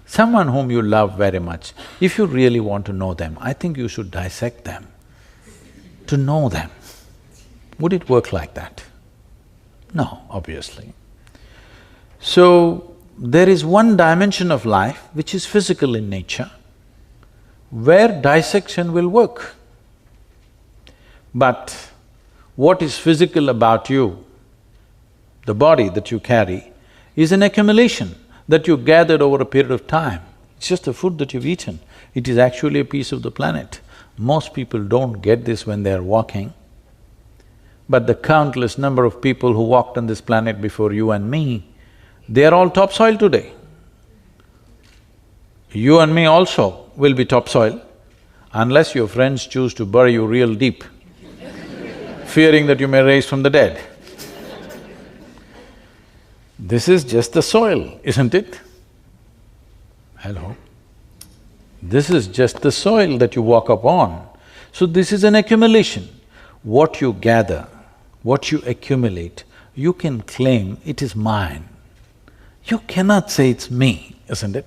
B: someone whom you love very much, if you really want to know them, I think you should dissect them to know them. Would it work like that? No, obviously. So, there is one dimension of life which is physical in nature, where dissection will work. But what is physical about you, the body that you carry, is an accumulation that you gathered over a period of time. It's just the food that you've eaten. It is actually a piece of the planet. Most people don't get this when they're walking. But the countless number of people who walked on this planet before you and me, they are all topsoil today. You and me also will be topsoil, unless your friends choose to bury you real deep, fearing that you may rise from the dead. This is just the soil, isn't it? Hello? This is just the soil that you walk upon. So this is an accumulation. What you gather, what you accumulate, you can claim it is mine. You cannot say it's me, isn't it?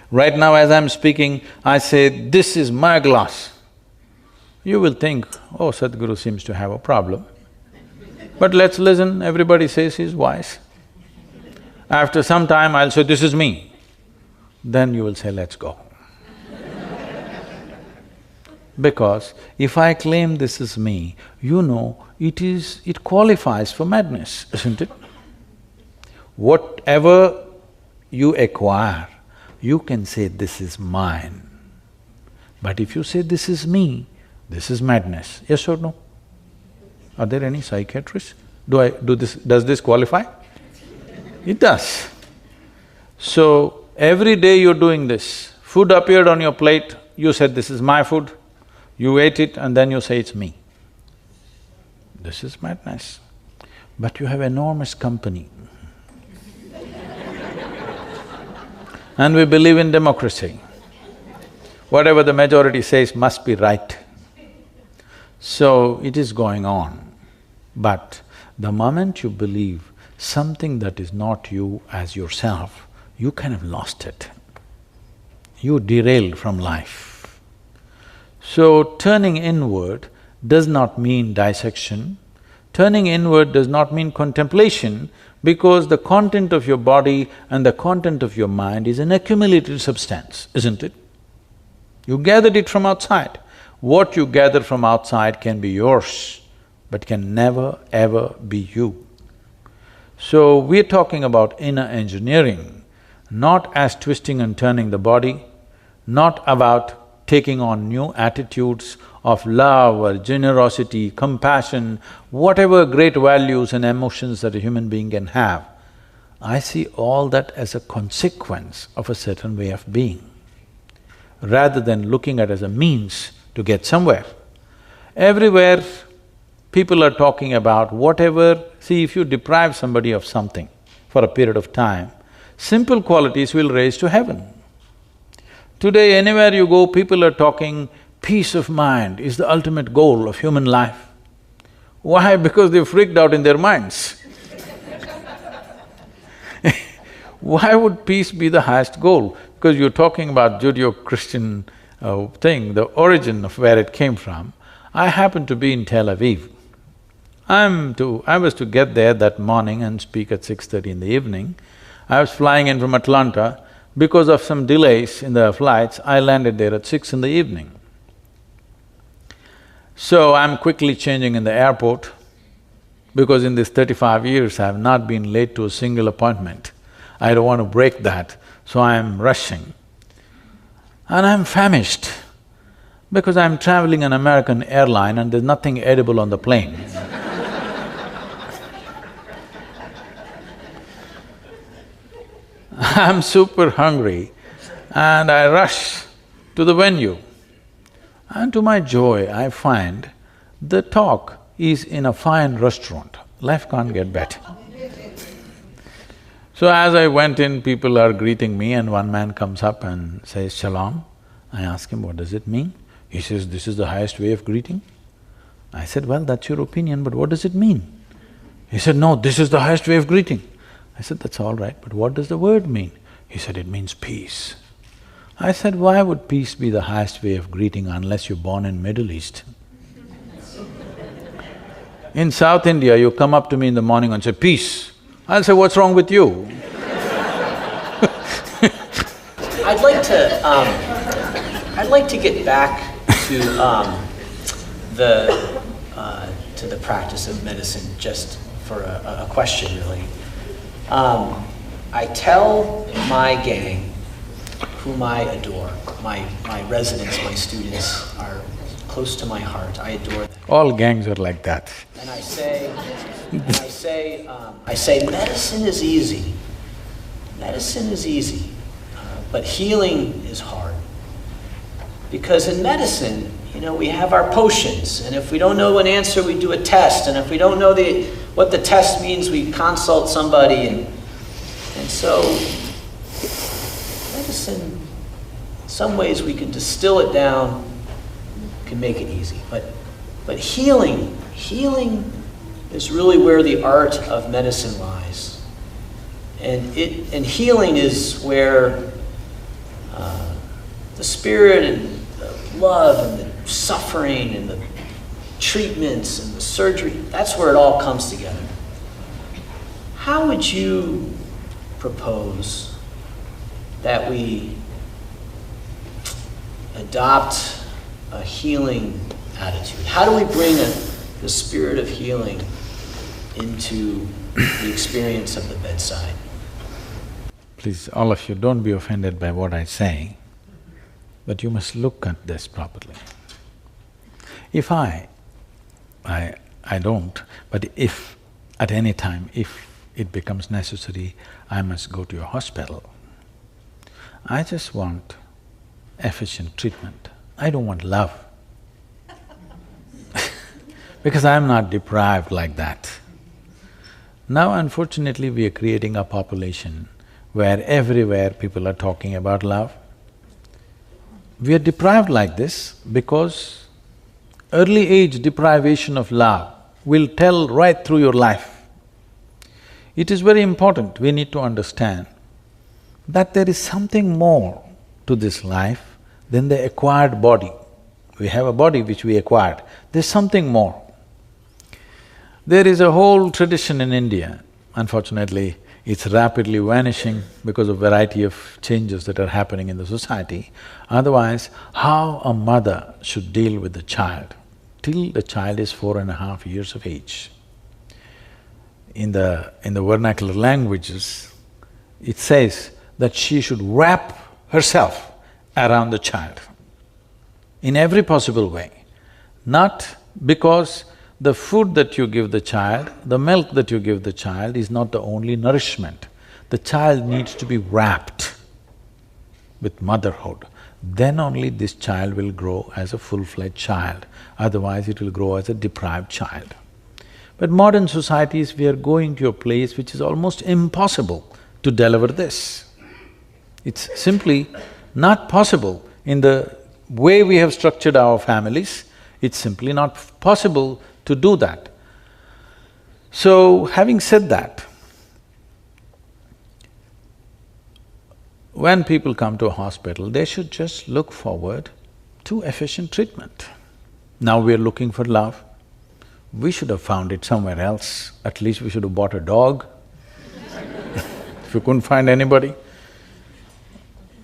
B: Right now as I'm speaking, I say, this is my glass. You will think, oh, Sadhguru seems to have a problem. But let's listen, everybody says he's wise. After some time, I'll say, this is me. Then you will say, let's go. Because if I claim this is me, you know, it qualifies for madness, isn't it? Whatever you acquire, you can say, this is mine. But if you say, this is me, this is madness, yes or no? Are there any psychiatrists? Does this qualify? It does. So, every day you're doing this, food appeared on your plate, you said, this is my food, you ate it and then you say, it's me. This is madness. But you have enormous company. And we believe in democracy. Whatever the majority says must be right. So, it is going on. But the moment you believe something that is not you as yourself, you kind of lost it. You derailed from life. So turning inward does not mean dissection. Turning inward does not mean contemplation, because the content of your body and the content of your mind is an accumulated substance, isn't it? You gathered it from outside. What you gather from outside can be yours, but can never ever be you. So we're talking about inner engineering, not as twisting and turning the body, not about taking on new attitudes of love or generosity, compassion, whatever great values and emotions that a human being can have. I see all that as a consequence of a certain way of being, rather than looking at it as a means to get somewhere. Everywhere people are talking about whatever… See, if you deprive somebody of something for a period of time, simple qualities will raise to heaven. Today, anywhere you go, people are talking peace of mind is the ultimate goal of human life. Why? Because they've freaked out in their minds. Why would peace be the highest goal? Because you're talking about Judeo-Christian thing, the origin of where it came from. I happen to be in Tel Aviv. I was to get there that morning and speak at 6:30 in the evening. I was flying in from Atlanta. Because of some delays in the flights, I landed there at 6 in the evening. So I'm quickly changing in the airport, because in these 35 years I have not been late to a single appointment. I don't want to break that, so I'm rushing. And I'm famished, because I'm traveling an American airline and there's nothing edible on the plane. I'm super hungry and I rush to the venue. And to my joy, I find the talk is in a fine restaurant. Life can't get better. So as I went in, people are greeting me and one man comes up and says, "Shalom." I ask him, "What does it mean?" He says, "This is the highest way of greeting." I said, "Well, that's your opinion, but what does it mean?" He said, "No, this is the highest way of greeting." I said, "That's all right, but what does the word mean?" He said, "It means peace." I said, "Why would peace be the highest way of greeting unless you're born in Middle East?" In South India, you come up to me in the morning and say, "Peace." I'll say, "What's wrong with you?"
A: I'd like to get back to the practice of medicine, just for a question, really. I tell my gang, whom I adore, my residents, my students are close to my heart. I adore them.
B: All gangs are like that.
A: And I say, medicine is easy. Medicine is easy, but healing is hard. Because in medicine, we have our potions, and if we don't know an answer, we do a test, and if we don't know what the test means, we consult somebody, and so medicine, in some ways we can distill it down, can make it easy, but healing is really where the art of medicine lies. And healing is where the spirit and the love and the suffering and the treatments and the surgery, that's where it all comes together. How would you propose that we adopt a healing attitude? How do we bring the spirit of healing into the experience of the bedside?
B: Please, all of you, don't be offended by what I say, but you must look at this properly. If I don't, but if at any time, if it becomes necessary, I must go to a hospital, I just want efficient treatment. I don't want love. Because I'm not deprived like that. Now, unfortunately, we are creating a population where everywhere people are talking about love. We are deprived like this because early age deprivation of love will tell right through your life. It is very important, we need to understand that there is something more to this life than the acquired body. We have a body which we acquired, there's something more. There is a whole tradition in India, unfortunately, it's rapidly vanishing because of variety of changes that are happening in the society. Otherwise, how a mother should deal with the child till the child is 4.5 years of age. In the vernacular languages, it says that she should wrap herself around the child in every possible way. Not because the food that you give the child, the milk that you give the child is not the only nourishment. The child needs to be wrapped with motherhood. Then only this child will grow as a full-fledged child, otherwise it will grow as a deprived child. But modern societies, we are going to a place which is almost impossible to deliver this. It's simply not possible in the way we have structured our families, it's simply not possible to do that. So, having said that, when people come to a hospital, they should just look forward to efficient treatment. Now we are looking for love. We should have found it somewhere else. At least we should have bought a dog if you couldn't find anybody.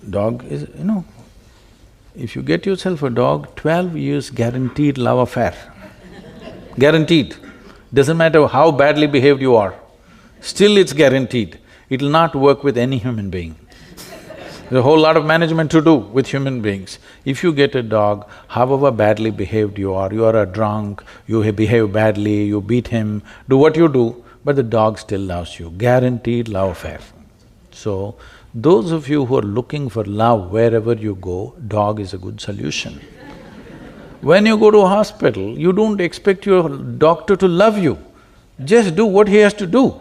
B: Dog is… if you get yourself a dog, 12 years guaranteed love affair. Guaranteed. Doesn't matter how badly behaved you are, still it's guaranteed. It'll not work with any human being. There's a whole lot of management to do with human beings. If you get a dog, however badly behaved you are a drunk, you behave badly, you beat him, do what you do, but the dog still loves you, guaranteed love affair. So, those of you who are looking for love wherever you go, dog is a good solution. When you go to a hospital, you don't expect your doctor to love you, just do what he has to do.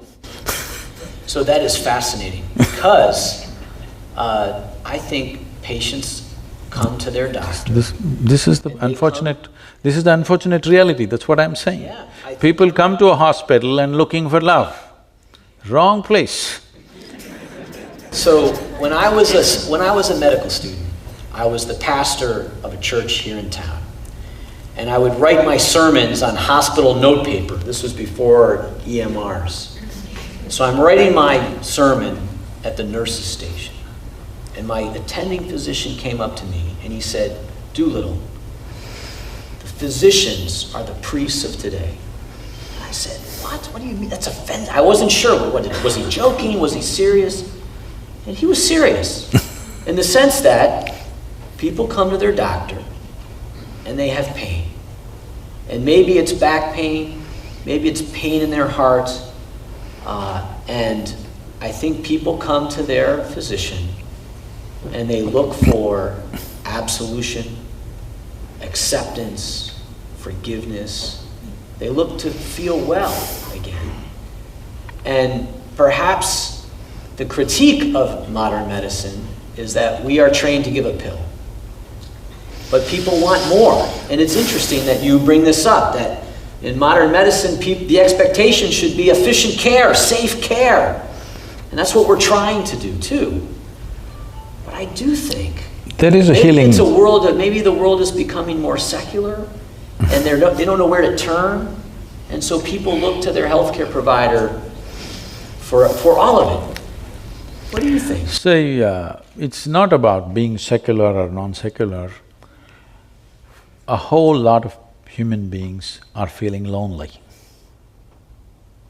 A: So that is fascinating because I think patients come to their doctor.
B: This is the unfortunate reality, that's what I'm saying.
A: Yeah,
B: People come to a hospital and looking for love. Wrong place.
A: So when I was a medical student, I was the pastor of a church here in town. And I would write my sermons on hospital note paper. This was before EMRs. So I'm writing my sermon at the nurse's station. And my attending physician came up to me and he said, "Doolittle, the physicians are the priests of today." And I said, "What? What do you mean? That's offensive." I wasn't sure. Was he joking? Was he serious? And he was serious in the sense that people come to their doctor and they have pain. And maybe it's back pain, maybe it's pain in their heart, and I think people come to their physician and they look for absolution, acceptance, forgiveness. They look to feel well again. And perhaps the critique of modern medicine is that we are trained to give a pill. But people want more, and it's interesting that you bring this up, that in modern medicine, the expectation should be efficient care, safe care. And that's what we're trying to do too. But I do think
B: there is a healing.
A: It's a world that maybe the world is becoming more secular, and they don't know where to turn, and so people look to their healthcare provider for all of it. What do you think?
B: Say, it's not about being secular or non-secular. A whole lot of human beings are feeling lonely.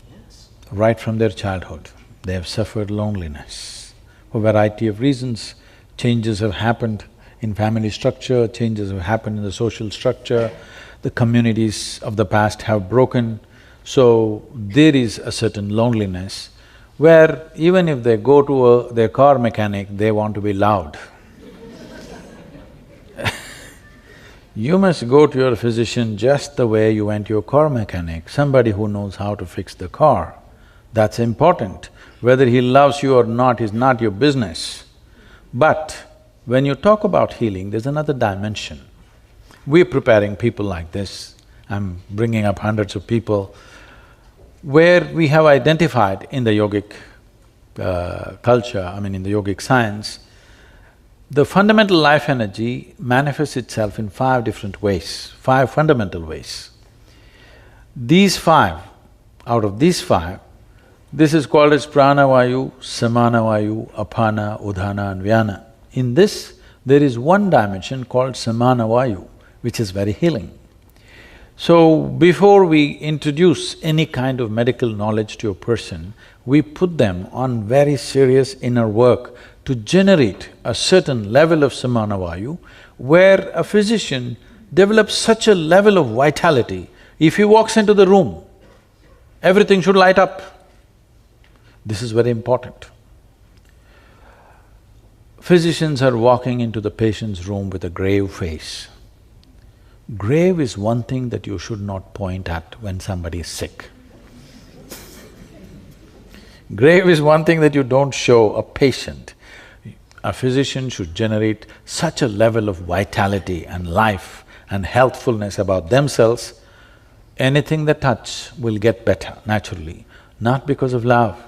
A: Yes.
B: Right from their childhood, they have suffered loneliness. For a variety of reasons, changes have happened in family structure, changes have happened in the social structure, the communities of the past have broken, so there is a certain loneliness where even if they go to their car mechanic, they want to be loud. You must go to your physician just the way you went to your car mechanic, somebody who knows how to fix the car. That's important. Whether he loves you or not is not your business. But when you talk about healing, there's another dimension. We're preparing people like this, I'm bringing up hundreds of people. where we have identified in the yogic culture, in the yogic science, the fundamental life energy manifests itself in 5 different ways, 5 fundamental ways. These 5, out of these 5, this is called as pranavayu, samanavayu, apana, udhana and vyana. In this, there is one dimension called samanavayu, which is very healing. So, before we introduce any kind of medical knowledge to a person, we put them on very serious inner work to generate a certain level of samanavayu, where a physician develops such a level of vitality, if he walks into the room, everything should light up. This is very important. Physicians are walking into the patient's room with a grave face. Grave is one thing that you should not point at when somebody is sick. Grave is one thing that you don't show a patient. A physician should generate such a level of vitality and life and healthfulness about themselves, anything they touch will get better naturally, not because of love,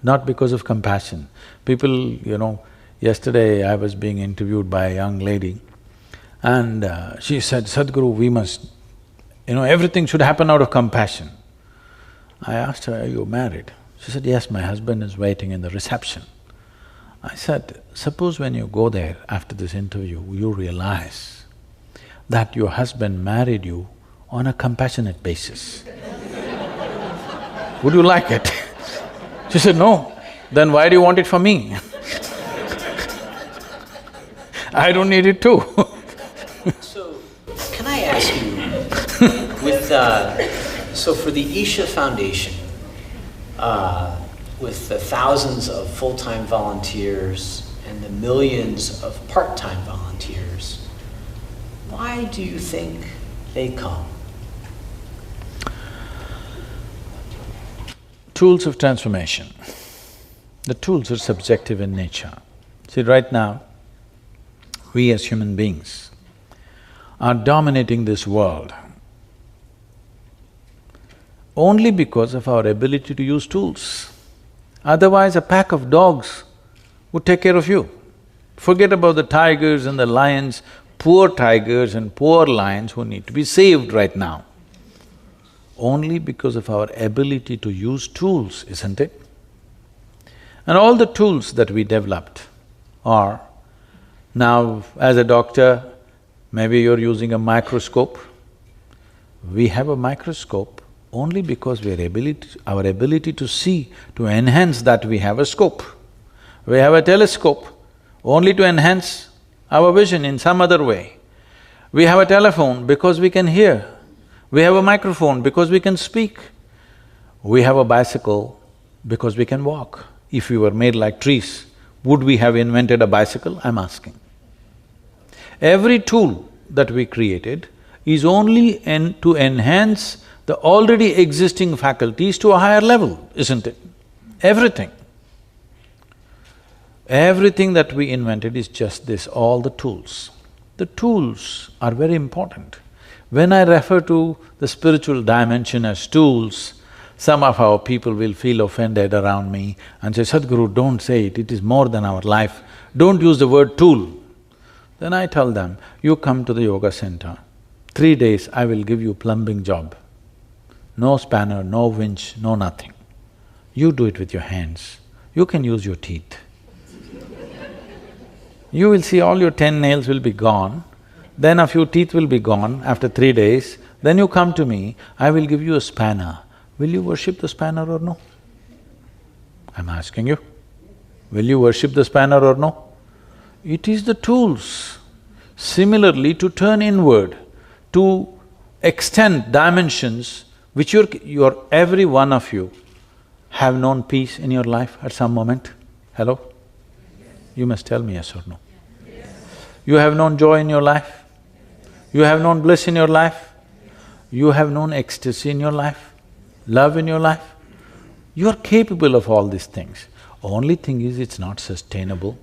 B: not because of compassion. People, yesterday I was being interviewed by a young lady and she said, Sadhguru, we must… everything should happen out of compassion. I asked her, are you married? She said, yes, my husband is waiting in the reception. I said, suppose when you go there after this interview, you realize that your husband married you on a compassionate basis. Would you like it? She said, no. Then why do you want it for me? I don't need it too.
A: So, can I ask you, so for the Isha Foundation, with the thousands of full-time volunteers and the millions of part-time volunteers, why do you think they come?
B: Tools of transformation. The tools are subjective in nature. See, right now, we as human beings are dominating this world only because of our ability to use tools. Otherwise, a pack of dogs would take care of you. Forget about the tigers and the lions, poor tigers and poor lions who need to be saved right now. Only because of our ability to use tools, isn't it? And all the tools that we developed are… Now, as a doctor, maybe you're using a microscope. We have a microscope only because our ability to see, to enhance that we have a scope. We have a telescope only to enhance our vision in some other way. We have a telephone because we can hear. We have a microphone because we can speak. We have a bicycle because we can walk. If we were made like trees, would we have invented a bicycle? I'm asking. Every tool that we created is only to enhance the already existing faculties to a higher level, isn't it? Everything. Everything that we invented is just this, all the tools. The tools are very important. When I refer to the spiritual dimension as tools, some of our people will feel offended around me and say, Sadhguru, don't say it, it is more than our life. Don't use the word tool. Then I tell them, you come to the yoga center, 3 days I will give you plumbing job. No spanner, no winch, no nothing. You do it with your hands. You can use your teeth. You will see all your 10 nails will be gone, then a few teeth will be gone after 3 days, then you come to me, I will give you a spanner. Will you worship the spanner or no? I'm asking you. Will you worship the spanner or no? It is the tools. Similarly, to turn inward, to extend dimensions which every one of you have known peace in your life at some moment. Hello? You must tell me yes or no. Yes. You have known joy in your life? You have known bliss in your life? You have known ecstasy in your life? Love in your life? You are capable of all these things. Only thing is, it's not sustainable.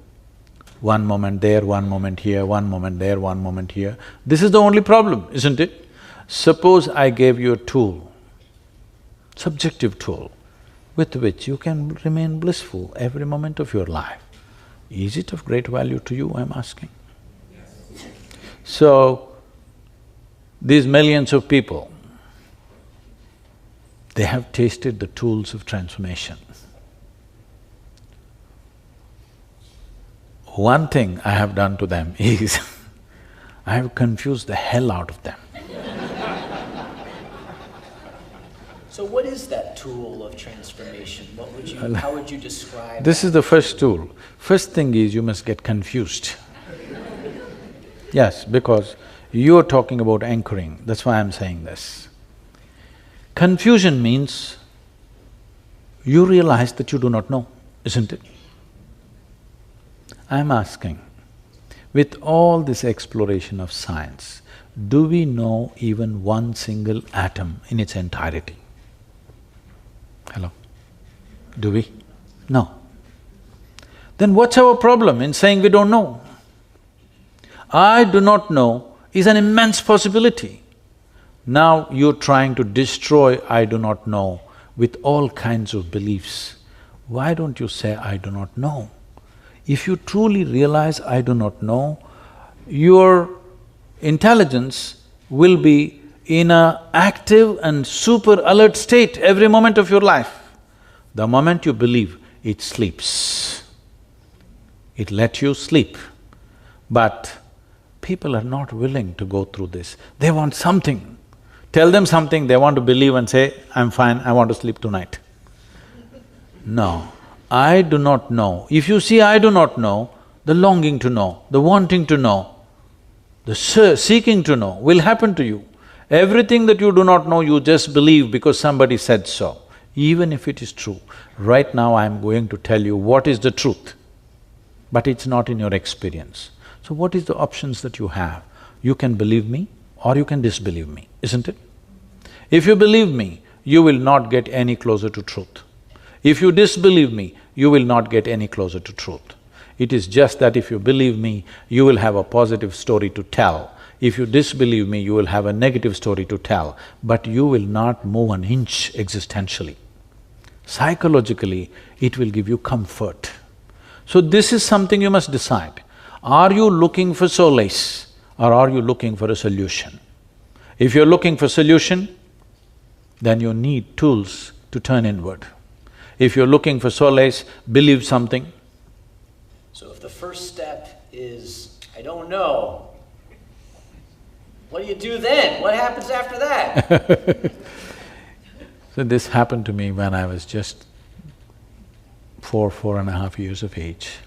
B: One moment there, one moment here, one moment there, one moment here. This is the only problem, isn't it? Suppose I gave you a tool. subjective tool with which you can remain blissful every moment of your life. Is it of great value to you, I'm asking? So, these millions of people, they have tasted the tools of transformation. One thing I have done to them is I have confused the hell out of them.
A: So what is that tool of transformation? How would you describe
B: This is the first tool. First thing is you must get confused. Yes, because you're talking about anchoring, that's why I'm saying this. Confusion means you realize that you do not know, isn't it? I'm asking, with all this exploration of science, do we know even one single atom in its entirety? Hello? Do we? No. Then what's our problem in saying we don't know? I do not know is an immense possibility. Now you're trying to destroy I do not know with all kinds of beliefs. Why don't you say I do not know? If you truly realize I do not know, your intelligence will be in an active and super alert state every moment of your life. The moment you believe, it sleeps. It lets you sleep. But people are not willing to go through this. They want something. Tell them something, they want to believe and say, I'm fine, I want to sleep tonight. No, I do not know. If you see I do not know, the longing to know, the wanting to know, the seeking to know will happen to you. Everything that you do not know, you just believe because somebody said so. Even if it is true, right now I'm going to tell you what is the truth, but it's not in your experience. So what is the options that you have? You can believe me or you can disbelieve me, isn't it? If you believe me, you will not get any closer to truth. If you disbelieve me, you will not get any closer to truth. It is just that if you believe me, you will have a positive story to tell. If you disbelieve me, you will have a negative story to tell, but you will not move an inch existentially. Psychologically, it will give you comfort. So this is something you must decide. Are you looking for solace or are you looking for a solution? If you're looking for solution, then you need tools to turn inward. If you're looking for solace, believe something.
A: So if the first step is, I don't know, what do you do then? What happens after that?
B: So this happened to me when I was just 4.5 years of age.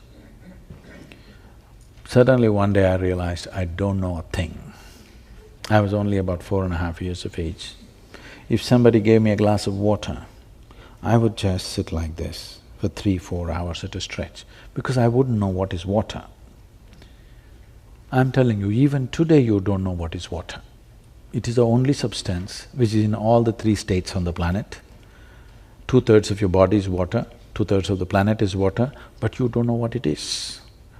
B: Suddenly one day I realized I don't know a thing. I was only about 4.5 years of age. If somebody gave me a glass of water, I would just sit like this for 3-4 hours at a stretch because I wouldn't know what is water. I'm telling you, even today you don't know what is water. It is the only substance which is in all the 3 states on the planet. 2/3 of your body is water, 2/3 of the planet is water, but you don't know what it is.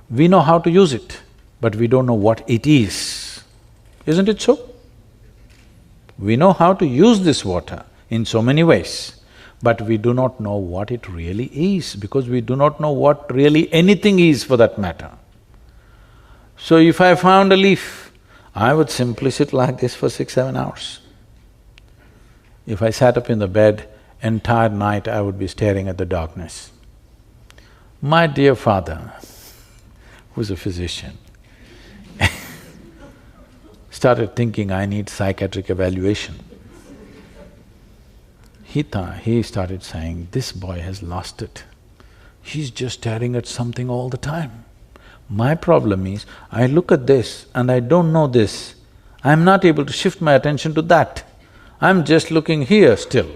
B: We know how to use it, but we don't know what it is. Isn't it so? We know how to use this water in so many ways, but we do not know what it really is because we do not know what really anything is for that matter. So if I found a leaf, I would simply sit like this for 6-7 hours. If I sat up in the bed, entire night I would be staring at the darkness. My dear father, who's a physician, started thinking I need psychiatric evaluation. He started saying, this boy has lost it. He's just staring at something all the time. My problem is, I look at this and I don't know this. I'm not able to shift my attention to that. I'm just looking here still.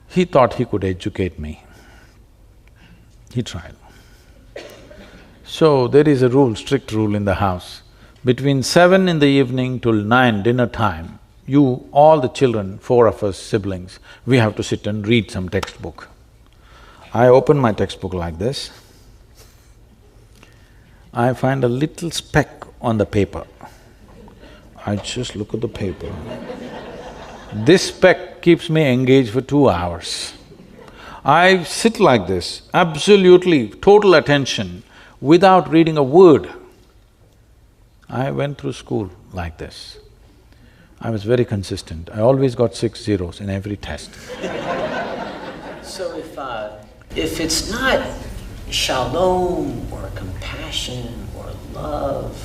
B: He thought he could educate me. He tried. So there is a rule, strict rule in the house. Between 7 in the evening till 9 dinner time, all the children, 4 of us siblings, we have to sit and read some textbook. I open my textbook like this. I find a little speck on the paper. I just look at the paper. This speck that keeps me engaged for 2 hours. I sit like this, absolutely total attention, without reading a word. I went through school like this. I was very consistent. I always got 6 zeros in every test.
A: So if it's not shalom or compassion or love,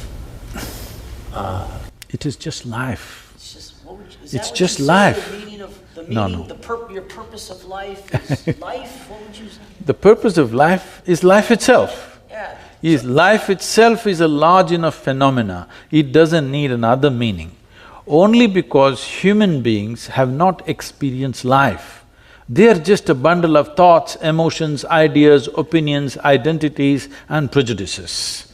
B: it is just life.
A: it's just
B: It's just life.
A: The meaning of
B: No.
A: your purpose of life is life. What would you say?
B: The purpose of life is life itself.
A: Yeah.
B: Life itself is a large enough phenomena, it doesn't need another meaning. Only because human beings have not experienced life. They are just a bundle of thoughts, emotions, ideas, opinions, identities and prejudices.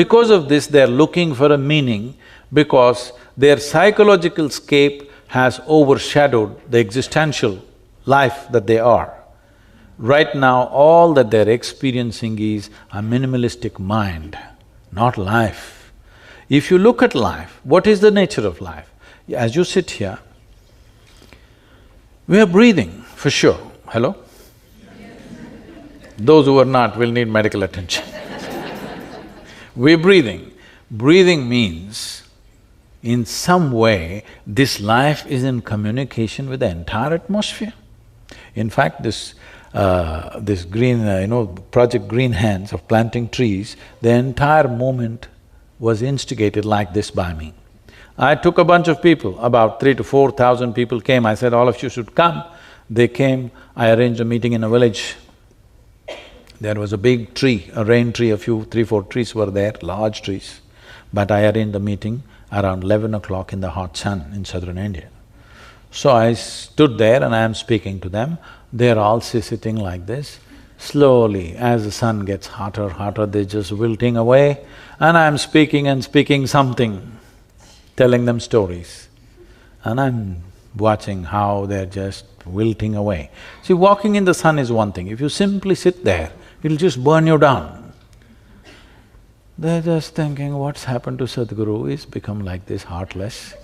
B: Because of this, they are looking for a meaning, because their psychological scape has overshadowed the existential life that they are. Right now, all that they're experiencing is a minimalistic mind, not life. If you look at life, what is the nature of life? As you sit here, we are breathing, for sure. Hello? Those who are not will need medical attention. We're breathing. Breathing means, in some way, this life is in communication with the entire atmosphere. In fact, this green, Project Green Hands of planting trees, the entire movement was instigated like this by me. I took a bunch of people, about 3,000 to 4,000 people came. I said, all of you should come. They came, I arranged a meeting in a village. There was a big tree, a rain tree, 3, 4 trees were there, large trees. But I arranged the meeting around 11 o'clock in the hot sun in southern India. So I stood there and I am speaking to them. They're all sitting like this. Slowly, as the sun gets hotter, they're just wilting away, and I'm speaking and speaking something, telling them stories. And I'm watching how they're just wilting away. See, walking in the sun is one thing. If you simply sit there, it'll just burn you down. They're just thinking, what's happened to Sadhguru? He's become like this, heartless.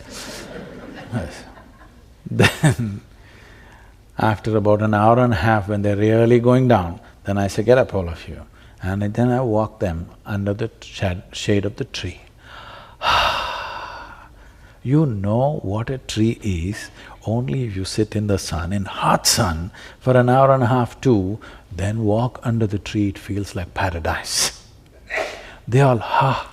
B: Yes. Then, after about an hour and a half, when they're really going down, then I say, get up all of you. And then I walk them under the shade of the tree. You know what a tree is only if you sit in the sun, in hot sun, for an hour and a half too, then walk under the tree, it feels like paradise. They all, I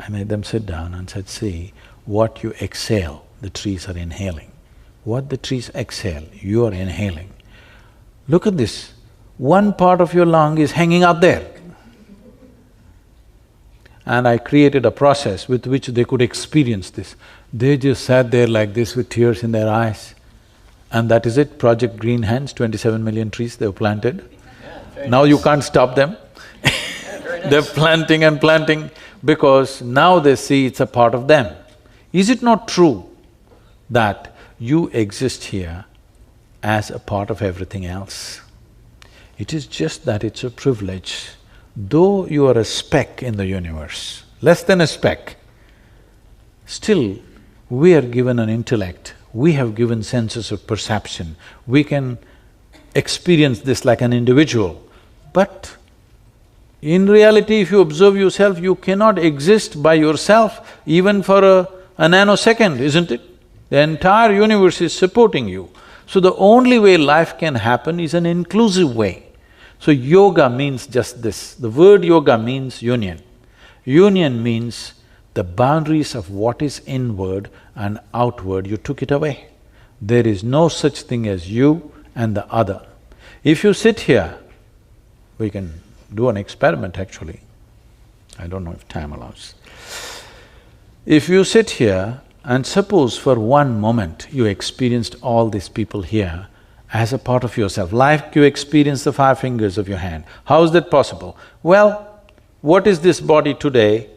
B: made them sit down and said, see, what you exhale, the trees are inhaling. What the trees exhale, you are inhaling. Look at this, one part of your lung is hanging out there. And I created a process with which they could experience this. They just sat there like this with tears in their eyes. And that is it, Project Green Hands, 27 million trees they've planted. Yeah, now nice. You can't stop them. Yeah, nice. They're planting and planting because now they see it's a part of them. Is it not true that you exist here as a part of everything else? It is just that it's a privilege. Though you are a speck in the universe, less than a speck, still we are given an intellect, we have given senses of perception, we can experience this like an individual. But in reality, if you observe yourself, you cannot exist by yourself even for a nanosecond, isn't it? The entire universe is supporting you. So the only way life can happen is an inclusive way. So yoga means just this. The word yoga means union. Union means the boundaries of what is inward and outward, you took it away. There is no such thing as you and the other. If you sit here, we can do an experiment actually. I don't know if time allows. If you sit here and suppose for one moment you experienced all these people here as a part of yourself, like you experience the 5 fingers of your hand. How is that possible? Well, what is this body today?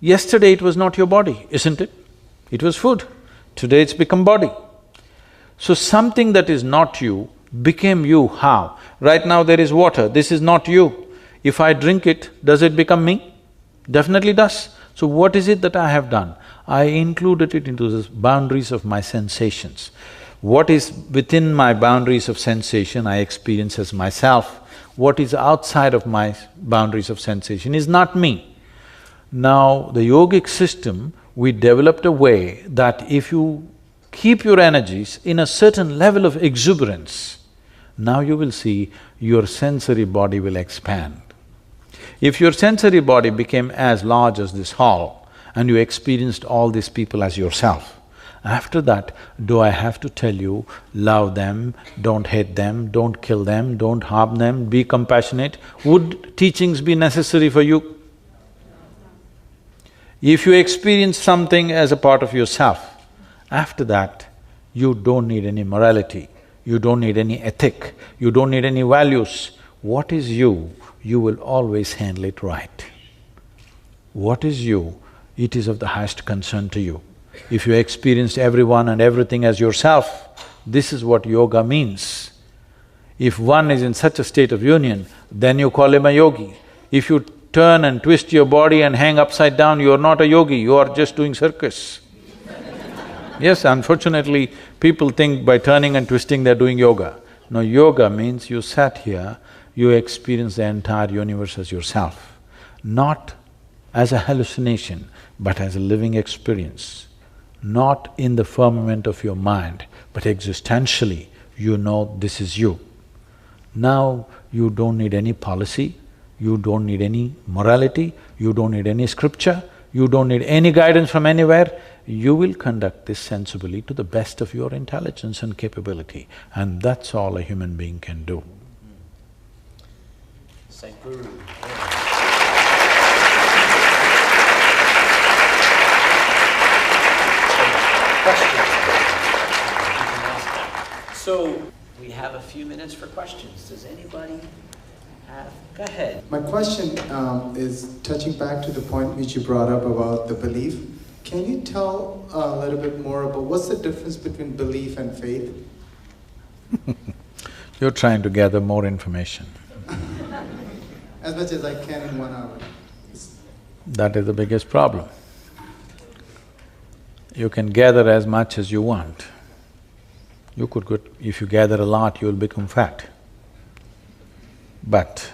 B: Yesterday it was not your body, isn't it? It was food. Today it's become body. So something that is not you became you. How? Right now there is water, this is not you. If I drink it, does it become me? Definitely does. So what is it that I have done? I included it into the boundaries of my sensations. What is within my boundaries of sensation, I experience as myself. What is outside of my boundaries of sensation is not me. Now, the yogic system, we developed a way that if you keep your energies in a certain level of exuberance, now you will see your sensory body will expand. If your sensory body became as large as this hall and you experienced all these people as yourself, after that, do I have to tell you, love them, don't hate them, don't kill them, don't harm them, be compassionate? Would teachings be necessary for you? If you experience something as a part of yourself, after that, you don't need any morality, you don't need any ethic, you don't need any values. What is you, you will always handle it right. What is you, it is of the highest concern to you. If you experienced everyone and everything as yourself, this is what yoga means. If one is in such a state of union, then you call him a yogi. If you turn and twist your body and hang upside down, you are not a yogi, you are just doing circus. Yes, unfortunately, people think by turning and twisting they're doing yoga. No, yoga means you sat here, you experience the entire universe as yourself, not as a hallucination, but as a living experience. Not in the firmament of your mind, but existentially, you know this is you. Now, you don't need any policy, you don't need any morality, you don't need any scripture, you don't need any guidance from anywhere. You will conduct this sensibly to the best of your intelligence and capability, and that's all a human being can do.
A: Sadhguru. So, we have a few minutes for questions. Does anybody have… Go ahead.
C: My question is touching back to the point which you brought up about the belief. Can you tell a little bit more about what's the difference between belief and faith?
B: You're trying to gather more information.
C: As much as I can in 1 hour.
B: That is the biggest problem. You can gather as much as you want. You could go… if you gather a lot, you'll become fat. But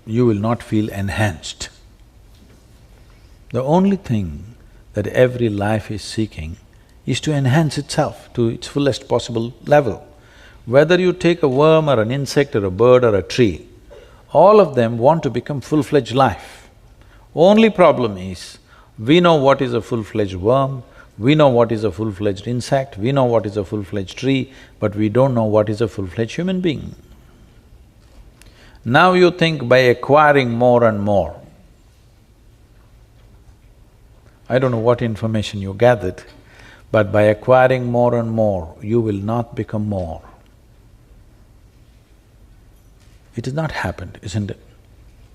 B: you will not feel enhanced. The only thing that every life is seeking is to enhance itself to its fullest possible level. Whether you take a worm or an insect or a bird or a tree, all of them want to become full-fledged life. Only problem is, we know what is a full-fledged worm, we know what is a full-fledged insect, we know what is a full-fledged tree, but we don't know what is a full-fledged human being. Now you think by acquiring more and more, I don't know what information you gathered, but by acquiring more and more, you will not become more. It has not happened, isn't it?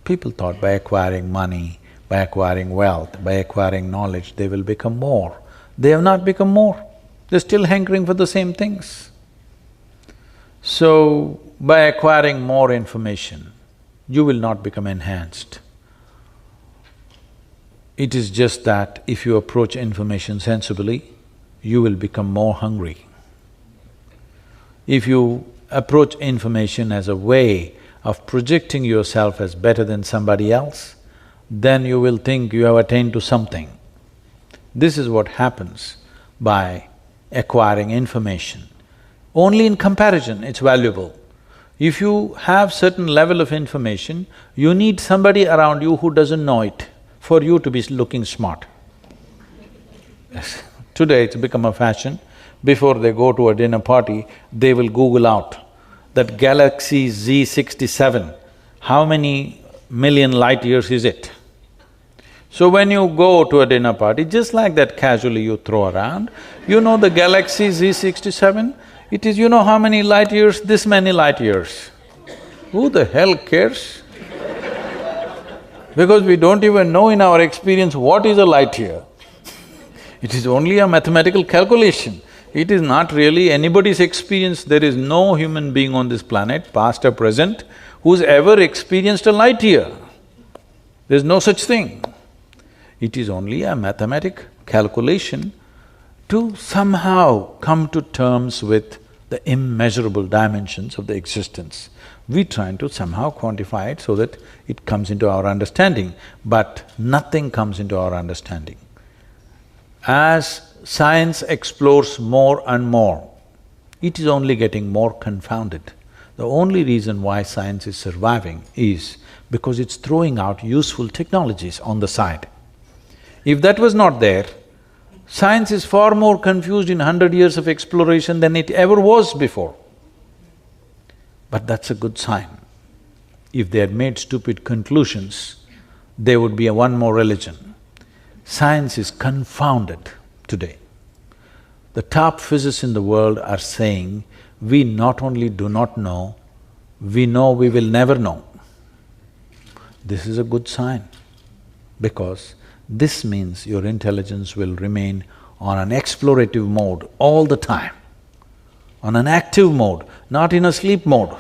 B: People thought by acquiring money, by acquiring wealth, by acquiring knowledge, they will become more. They have not become more, they're still hankering for the same things. So, by acquiring more information, you will not become enhanced. It is just that if you approach information sensibly, you will become more hungry. If you approach information as a way of projecting yourself as better than somebody else, then you will think you have attained to something. This is what happens by acquiring information. Only in comparison it's valuable. If you have certain level of information, you need somebody around you who doesn't know it for you to be looking smart. Yes. Today it's become a fashion. Before they go to a dinner party, they will Google out that galaxy Z67, how many million light years is it? So when you go to a dinner party, just like that casually you throw around, you know the galaxy Z67, it is you know how many light years, this many light years. Who the hell cares? Because we don't even know in our experience what is a light year. It is only a mathematical calculation. It is not really anybody's experience. There is no human being on this planet, past or present, who's ever experienced a light year. There's no such thing. It is only a mathematic calculation to somehow come to terms with the immeasurable dimensions of the existence. We try to somehow quantify it so that it comes into our understanding, but nothing comes into our understanding. As science explores more and more, it is only getting more confounded. The only reason why science is surviving is because it's throwing out useful technologies on the side. If that was not there, science is far more confused in 100 years of exploration than it ever was before. But that's a good sign. If they had made stupid conclusions, there would be one more religion. Science is confounded today. The top physicists in the world are saying, we not only do not know, we know we will never know. This is a good sign, because this means your intelligence will remain on an explorative mode all the time, on an active mode, not in a sleep mode.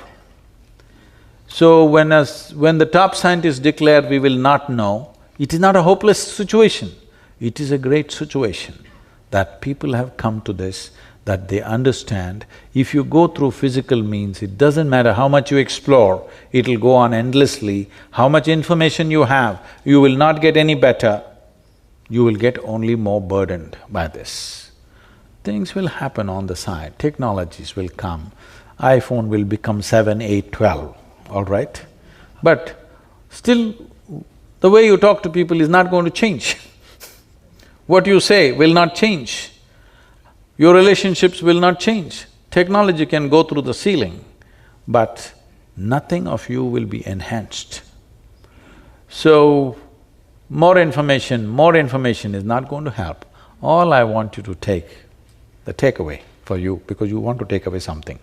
B: So when the top scientists declare we will not know, it is not a hopeless situation, it is a great situation that people have come to this, that they understand if you go through physical means, it doesn't matter how much you explore, it'll go on endlessly. How much information you have, you will not get any better, you will get only more burdened by this. Things will happen on the side, technologies will come, iPhone will become 7, 8, 12, all right? But still, the way you talk to people is not going to change. What you say will not change. Your relationships will not change. Technology can go through the ceiling, but nothing of you will be enhanced. So, more information is not going to help. All I want you to take, the takeaway for you, because you want to take away something.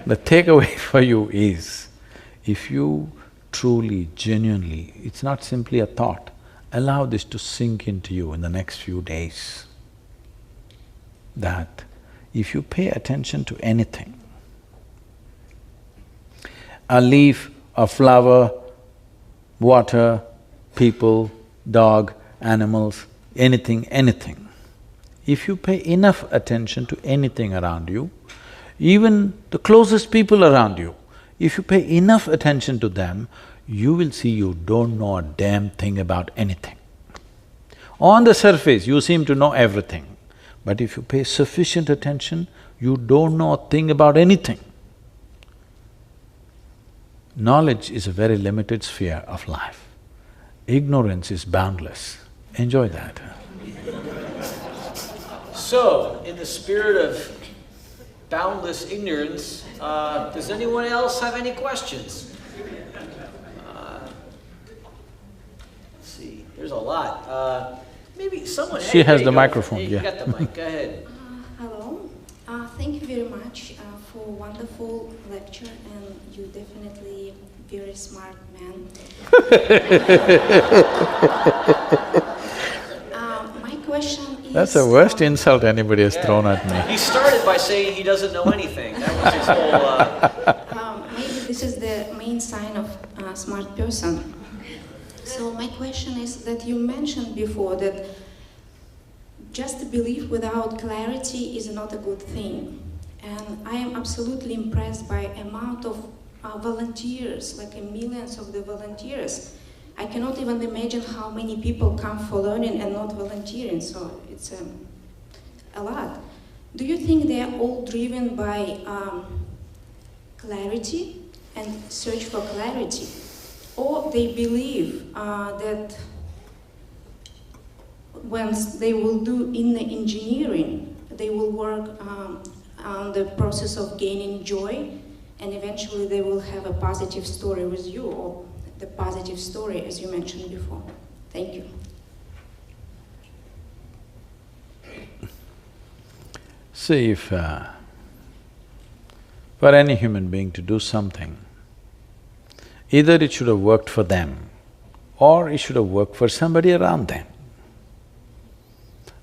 B: The takeaway for you is, if you truly, genuinely, it's not simply a thought, allow this to sink into you in the next few days, that if you pay attention to anything, a leaf, a flower, water, people, dog, animals, anything, if you pay enough attention to anything around you, even the closest people around you, if you pay enough attention to them, you will see you don't know a damn thing about anything. On the surface, you seem to know everything, but if you pay sufficient attention, you don't know a thing about anything. Knowledge is a very limited sphere of life. Ignorance is boundless. Enjoy that.
A: So, in the spirit of boundless ignorance, does anyone else have any questions? Let's see, there's a lot. Maybe someone…
B: She has the microphone,
A: hey,
B: yeah.
A: You got the mic, go ahead.
D: Hello. Thank you very much for a wonderful lecture, and you definitely very smart man. My question is…
B: That's the worst insult anybody has thrown at me.
A: He started by saying he doesn't know anything. That was his whole…
D: Maybe this is the main sign of a smart person. So my question is that you mentioned before that just belief without clarity is not a good thing. And I am absolutely impressed by amount of volunteers, like millions of the volunteers. I cannot even imagine how many people come for learning and not volunteering, so it's a lot. Do you think they are all driven by clarity and search for clarity? Or they believe that once they will do in the engineering, they will work on the process of gaining joy, and eventually they will have a positive story with you, or the positive story as you mentioned before. Thank you.
B: See, if for any human being to do something, either it should have worked for them, or it should have worked for somebody around them.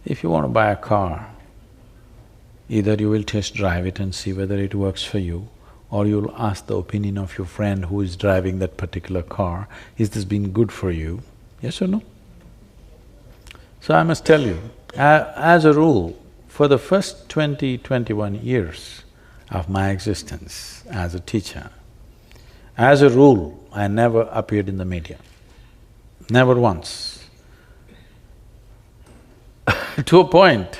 B: If you want to buy a car, either you will test drive it and see whether it works for you, or you'll ask the opinion of your friend who is driving that particular car, is this been good for you? Yes or no? So I must tell you, As a rule, for the first 21 years of my existence as a teacher, as a rule, I never appeared in the media, never once. To a point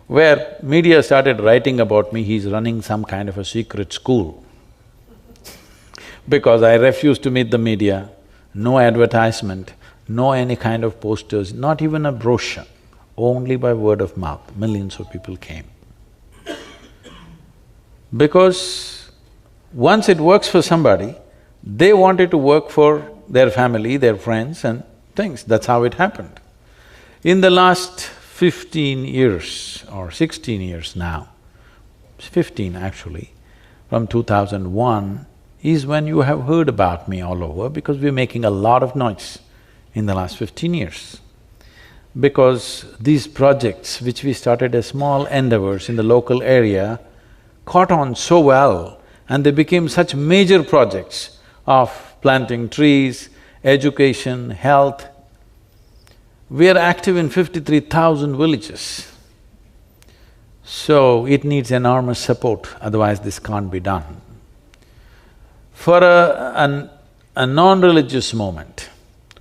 B: where media started writing about me, he's running some kind of a secret school. Because I refused to meet the media, no advertisement, no any kind of posters, not even a brochure, only by word of mouth, millions of people came. Because once it works for somebody, they wanted to work for their family, their friends and things, that's how it happened. In the last 15 years or 16 years now, 15 actually, from 2001 is when you have heard about me all over because we're making a lot of noise in the last 15 years. Because these projects which we started as small endeavors in the local area caught on so well and they became such major projects of planting trees, education, health. We are active in 53,000 villages. So it needs enormous support, otherwise this can't be done. For a non-religious movement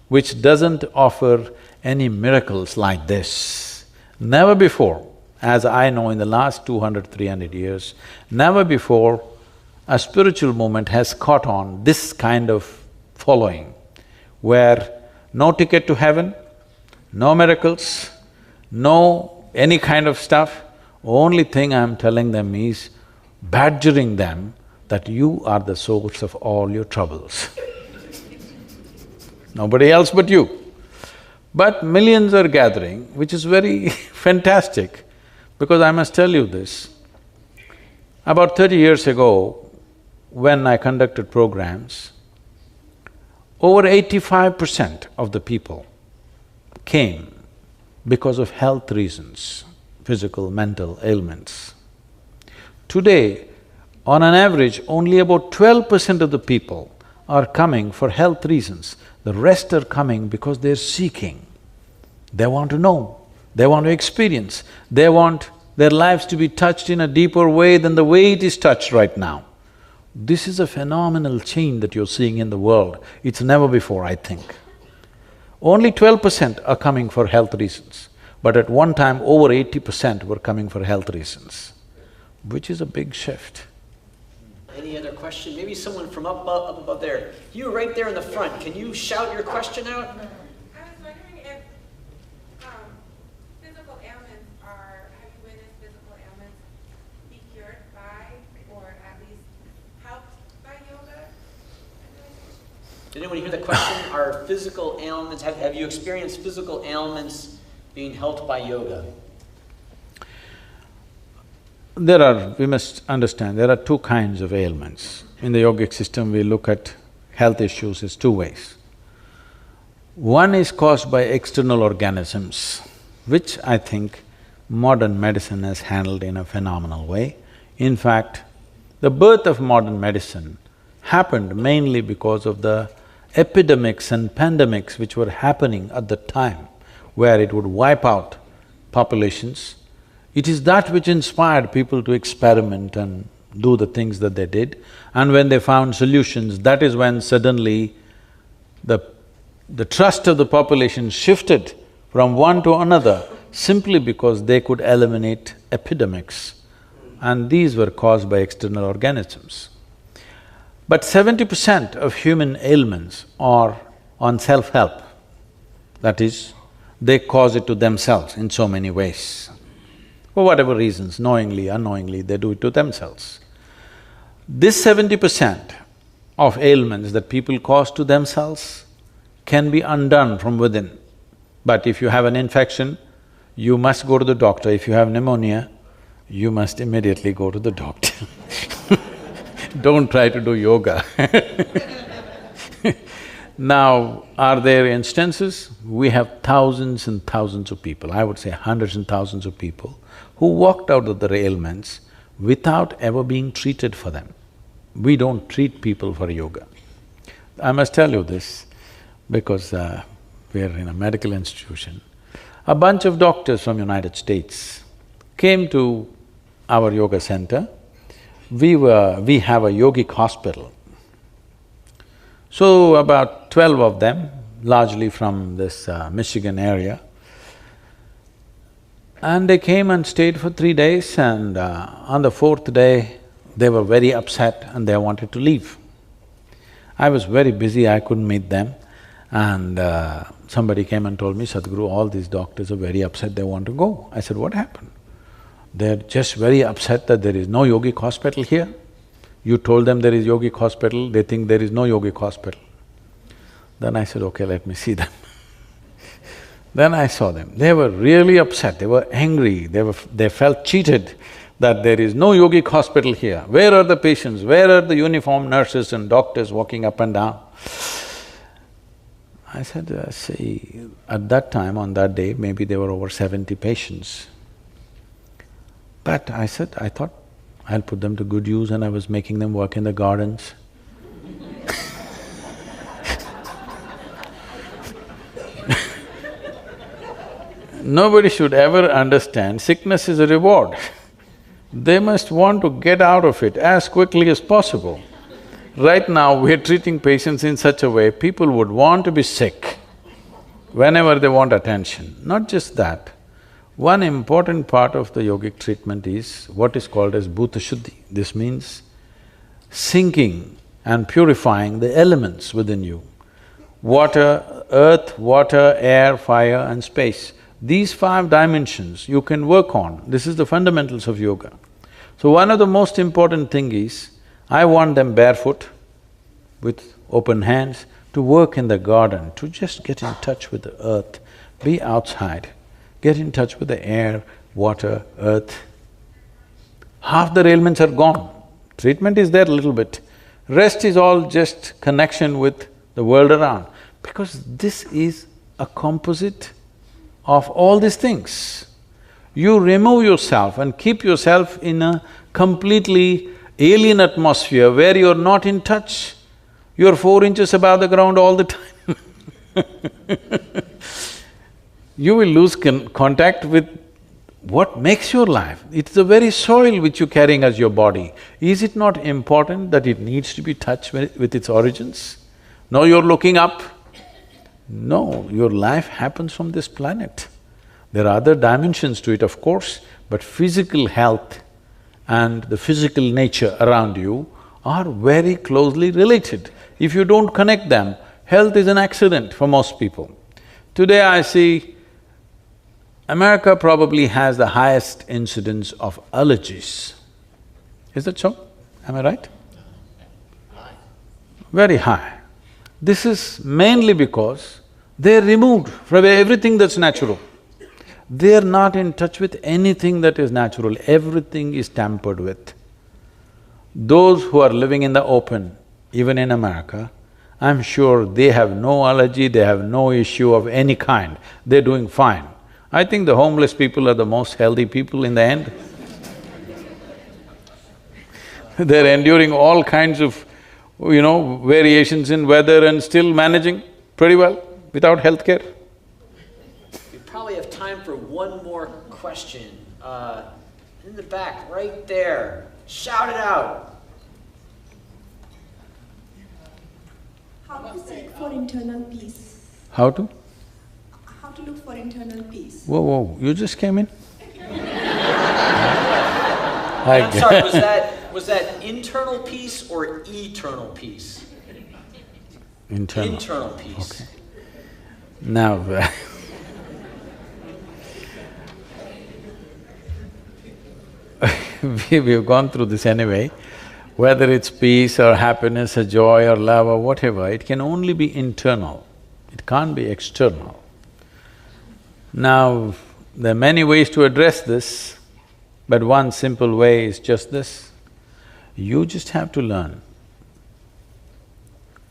B: which doesn't offer any miracles like this, never before, as I know in the last 200, 300 years, never before a spiritual movement has caught on this kind of following, where no ticket to heaven, no miracles, no any kind of stuff, only thing I'm telling them is badgering them that you are the source of all your troubles. Nobody else but you. But millions are gathering, which is very fantastic, because I must tell you this. About 30 years ago, when I conducted programs, over 85% of the people came because of health reasons, physical, mental ailments. Today, on an average, only about 12% of the people are coming for health reasons. The rest are coming because they're seeking. They want to know, they want to experience, they want their lives to be touched in a deeper way than the way it is touched right now. This is a phenomenal change that you're seeing in the world. It's never before, I think. Only 12% are coming for health reasons, but at one time over 80% were coming for health reasons, which is a big shift.
A: Any other question? Maybe someone from up above there. You right there in the front, can you shout your question out?
E: I was wondering if physical ailments are, have you witnessed physical ailments be cured by, or at least helped by yoga?
A: Did anyone hear the question? Are physical ailments, have you experienced physical ailments being helped by yoga?
B: We must understand, there are two kinds of ailments. In the yogic system, we look at health issues as two ways. One is caused by external organisms, which I think modern medicine has handled in a phenomenal way. In fact, the birth of modern medicine happened mainly because of the epidemics and pandemics which were happening at the time, where it would wipe out populations. It is that which inspired people to experiment and do the things that they did. And when they found solutions, that is when suddenly the trust of the population shifted from one to another simply because they could eliminate epidemics. And these were caused by external organisms. But 70% of human ailments are on self-help. That is, they cause it to themselves in so many ways. For whatever reasons, knowingly, unknowingly, they do it to themselves. This 70% of ailments that people cause to themselves can be undone from within. But if you have an infection, you must go to the doctor. If you have pneumonia, you must immediately go to the doctor. Don't try to do yoga. Now, are there instances? We have thousands and thousands of people, I would say hundreds and thousands of people, who walked out of their ailments without ever being treated for them. We don't treat people for yoga. I must tell you this because we're in a medical institution. A bunch of doctors from United States came to our yoga center. We have a yogic hospital. So about 12 of them, largely from this Michigan area, and they came and stayed for 3 days, and on the fourth day, they were very upset and they wanted to leave. I was very busy, I couldn't meet them, and somebody came and told me, Sadhguru, all these doctors are very upset, they want to go. I said, what happened? They're just very upset that there is no yogic hospital here. You told them there is yogic hospital, they think there is no yogic hospital. Then I said, okay, let me see them. Then I saw them, they were really upset, they were angry, they felt cheated that there is no yogic hospital here. Where are the patients? Where are the uniformed nurses and doctors walking up and down? I said, see, at that time, on that day, maybe there were over 70 patients. But I said, I thought I'll put them to good use, and I was making them work in the gardens. Nobody should ever understand sickness is a reward. They must want to get out of it as quickly as possible. Right now, we're treating patients in such a way, people would want to be sick whenever they want attention. Not just that, one important part of the yogic treatment is what is called as bhuta shuddhi. This means sinking and purifying the elements within you. Water, earth, water, air, fire and space. These 5 dimensions you can work on. This is the fundamentals of yoga. So one of the most important thing is, I want them barefoot, with open hands, to work in the garden, to just get in touch with the earth, be outside, get in touch with the air, water, earth. Half the ailments are gone. Treatment is there a little bit. Rest is all just connection with the world around, because this is a composite of all these things. You remove yourself and keep yourself in a completely alien atmosphere where you're not in touch. You're 4 inches above the ground all the time. You will lose contact with what makes your life. It's the very soil which you're carrying as your body. Is it not important that it needs to be touched with its origins? No, you're looking up. No, your life happens from this planet. There are other dimensions to it, of course, but physical health and the physical nature around you are very closely related. If you don't connect them, health is an accident for most people. Today I see America probably has the highest incidence of allergies. Is that so? Am I right? Very high. This is mainly because they're removed from everything that's natural. They're not in touch with anything that is natural, everything is tampered with. Those who are living in the open, even in America, I'm sure they have no allergy, they have no issue of any kind, they're doing fine. I think the homeless people are the most healthy people in the end. They're enduring all kinds of, variations in weather and still managing pretty well without healthcare.
A: We probably have time for one more question. In the back, right there. Shout it out.
F: How to seek for internal peace?
B: How to?
F: How to look for internal peace?
B: Whoa, you just came in?
A: I'm sorry, was that internal peace or eternal peace?
B: Internal.
A: Internal peace.
B: Okay. Now, we've gone through this anyway. Whether it's peace or happiness or joy or love or whatever, it can only be internal, it can't be external. Now, there are many ways to address this, but one simple way is just this. You just have to learn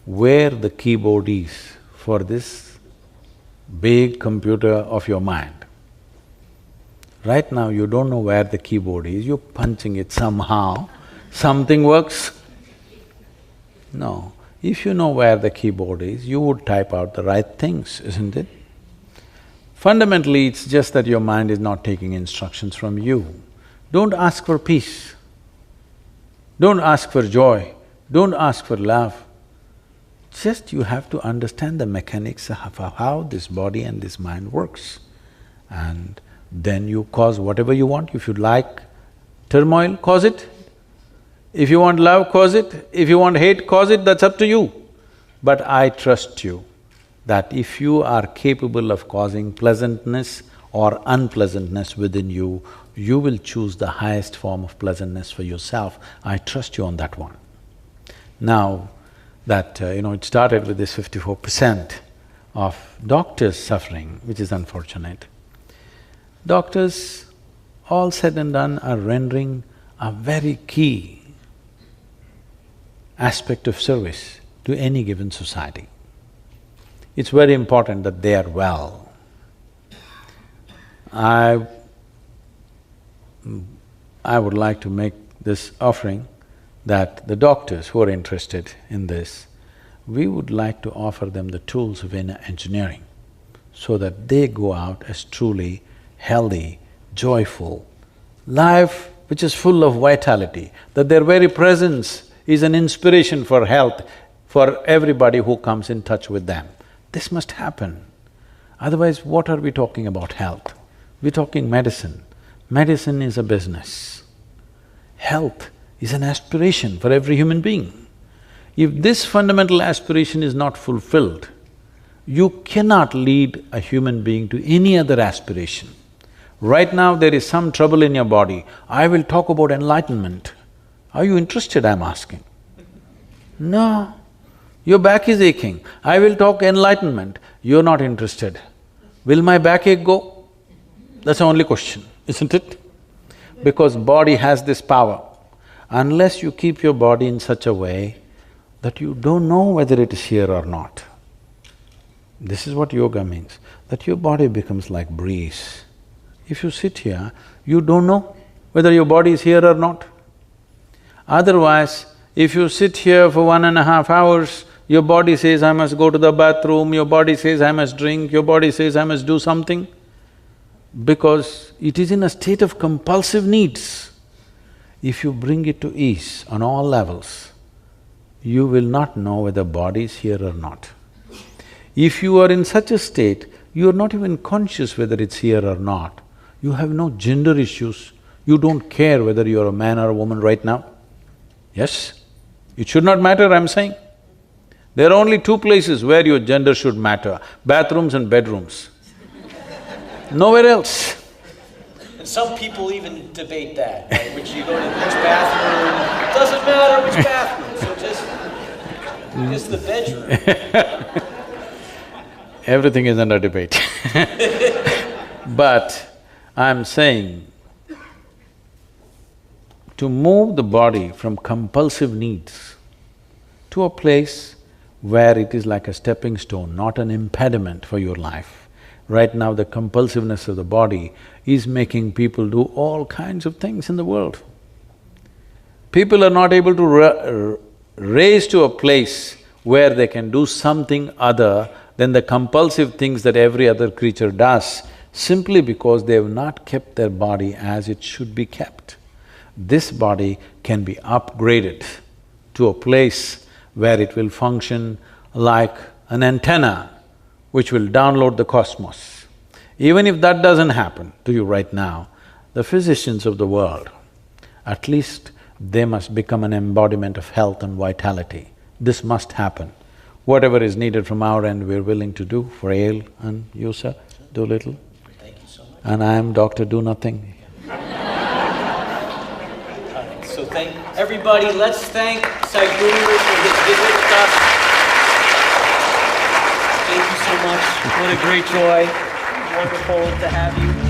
B: where the keyboard is for this big computer of your mind. Right now, you don't know where the keyboard is, you're punching it somehow, something works. No, if you know where the keyboard is, you would type out the right things, isn't it? Fundamentally, it's just that your mind is not taking instructions from you. Don't ask for peace. Don't ask for joy. Don't ask for love. Just you have to understand the mechanics of how this body and this mind works. And then you cause whatever you want. If you like turmoil, cause it. If you want love, cause it. If you want hate, cause it, that's up to you. But I trust you that if you are capable of causing pleasantness or unpleasantness within you, you will choose the highest form of pleasantness for yourself. I trust you on that one. Now that, it started with this 54% of doctors suffering, which is unfortunate. Doctors, all said and done, are rendering a very key aspect of service to any given society. It's very important that they are well. I would like to make this offering that the doctors who are interested in this, we would like to offer them the tools of inner engineering so that they go out as truly healthy, joyful, life which is full of vitality, that their very presence is an inspiration for health for everybody who comes in touch with them. This must happen. Otherwise, what are we talking about health? We're talking medicine. Medicine is a business. Health is an aspiration for every human being. If this fundamental aspiration is not fulfilled, you cannot lead a human being to any other aspiration. Right now there is some trouble in your body, I will talk about enlightenment. Are you interested, I'm asking? No. Your back is aching, I will talk enlightenment, you're not interested. Will my backache go? That's the only question, isn't it? Because body has this power. Unless you keep your body in such a way that you don't know whether it is here or not. This is what yoga means, that your body becomes like breeze. If you sit here, you don't know whether your body is here or not. Otherwise, if you sit here for 1.5 hours, your body says, I must go to the bathroom, your body says, I must drink, your body says, I must do something, because it is in a state of compulsive needs. If you bring it to ease on all levels, you will not know whether body is here or not. If you are in such a state, you are not even conscious whether it's here or not. You have no gender issues, you don't care whether you are a man or a woman right now. Yes? It should not matter, I'm saying. There are only two places where your gender should matter, bathrooms and bedrooms. Nowhere else.
A: And some people even debate that, right? Which you go to which bathroom, doesn't matter which bathroom, so just the bedroom.
B: Everything is under debate. But I'm saying, to move the body from compulsive needs to a place where it is like a stepping stone, not an impediment for your life. Right now, the compulsiveness of the body is making people do all kinds of things in the world. People are not able to raise to a place where they can do something other than the compulsive things that every other creature does, simply because they have not kept their body as it should be kept. This body can be upgraded to a place where it will function like an antenna which will download the cosmos. Even if that doesn't happen to you right now, the physicians of the world, at least they must become an embodiment of health and vitality. This must happen. Whatever is needed from our end, we're willing to do for Yale and you, sir, Doolittle.
A: Thank you so much.
B: And I am Dr. Do Nothing.
A: So thank everybody, let's thank Sadhguru for his visit with us. Thank you so much. What a great joy. Wonderful to have you.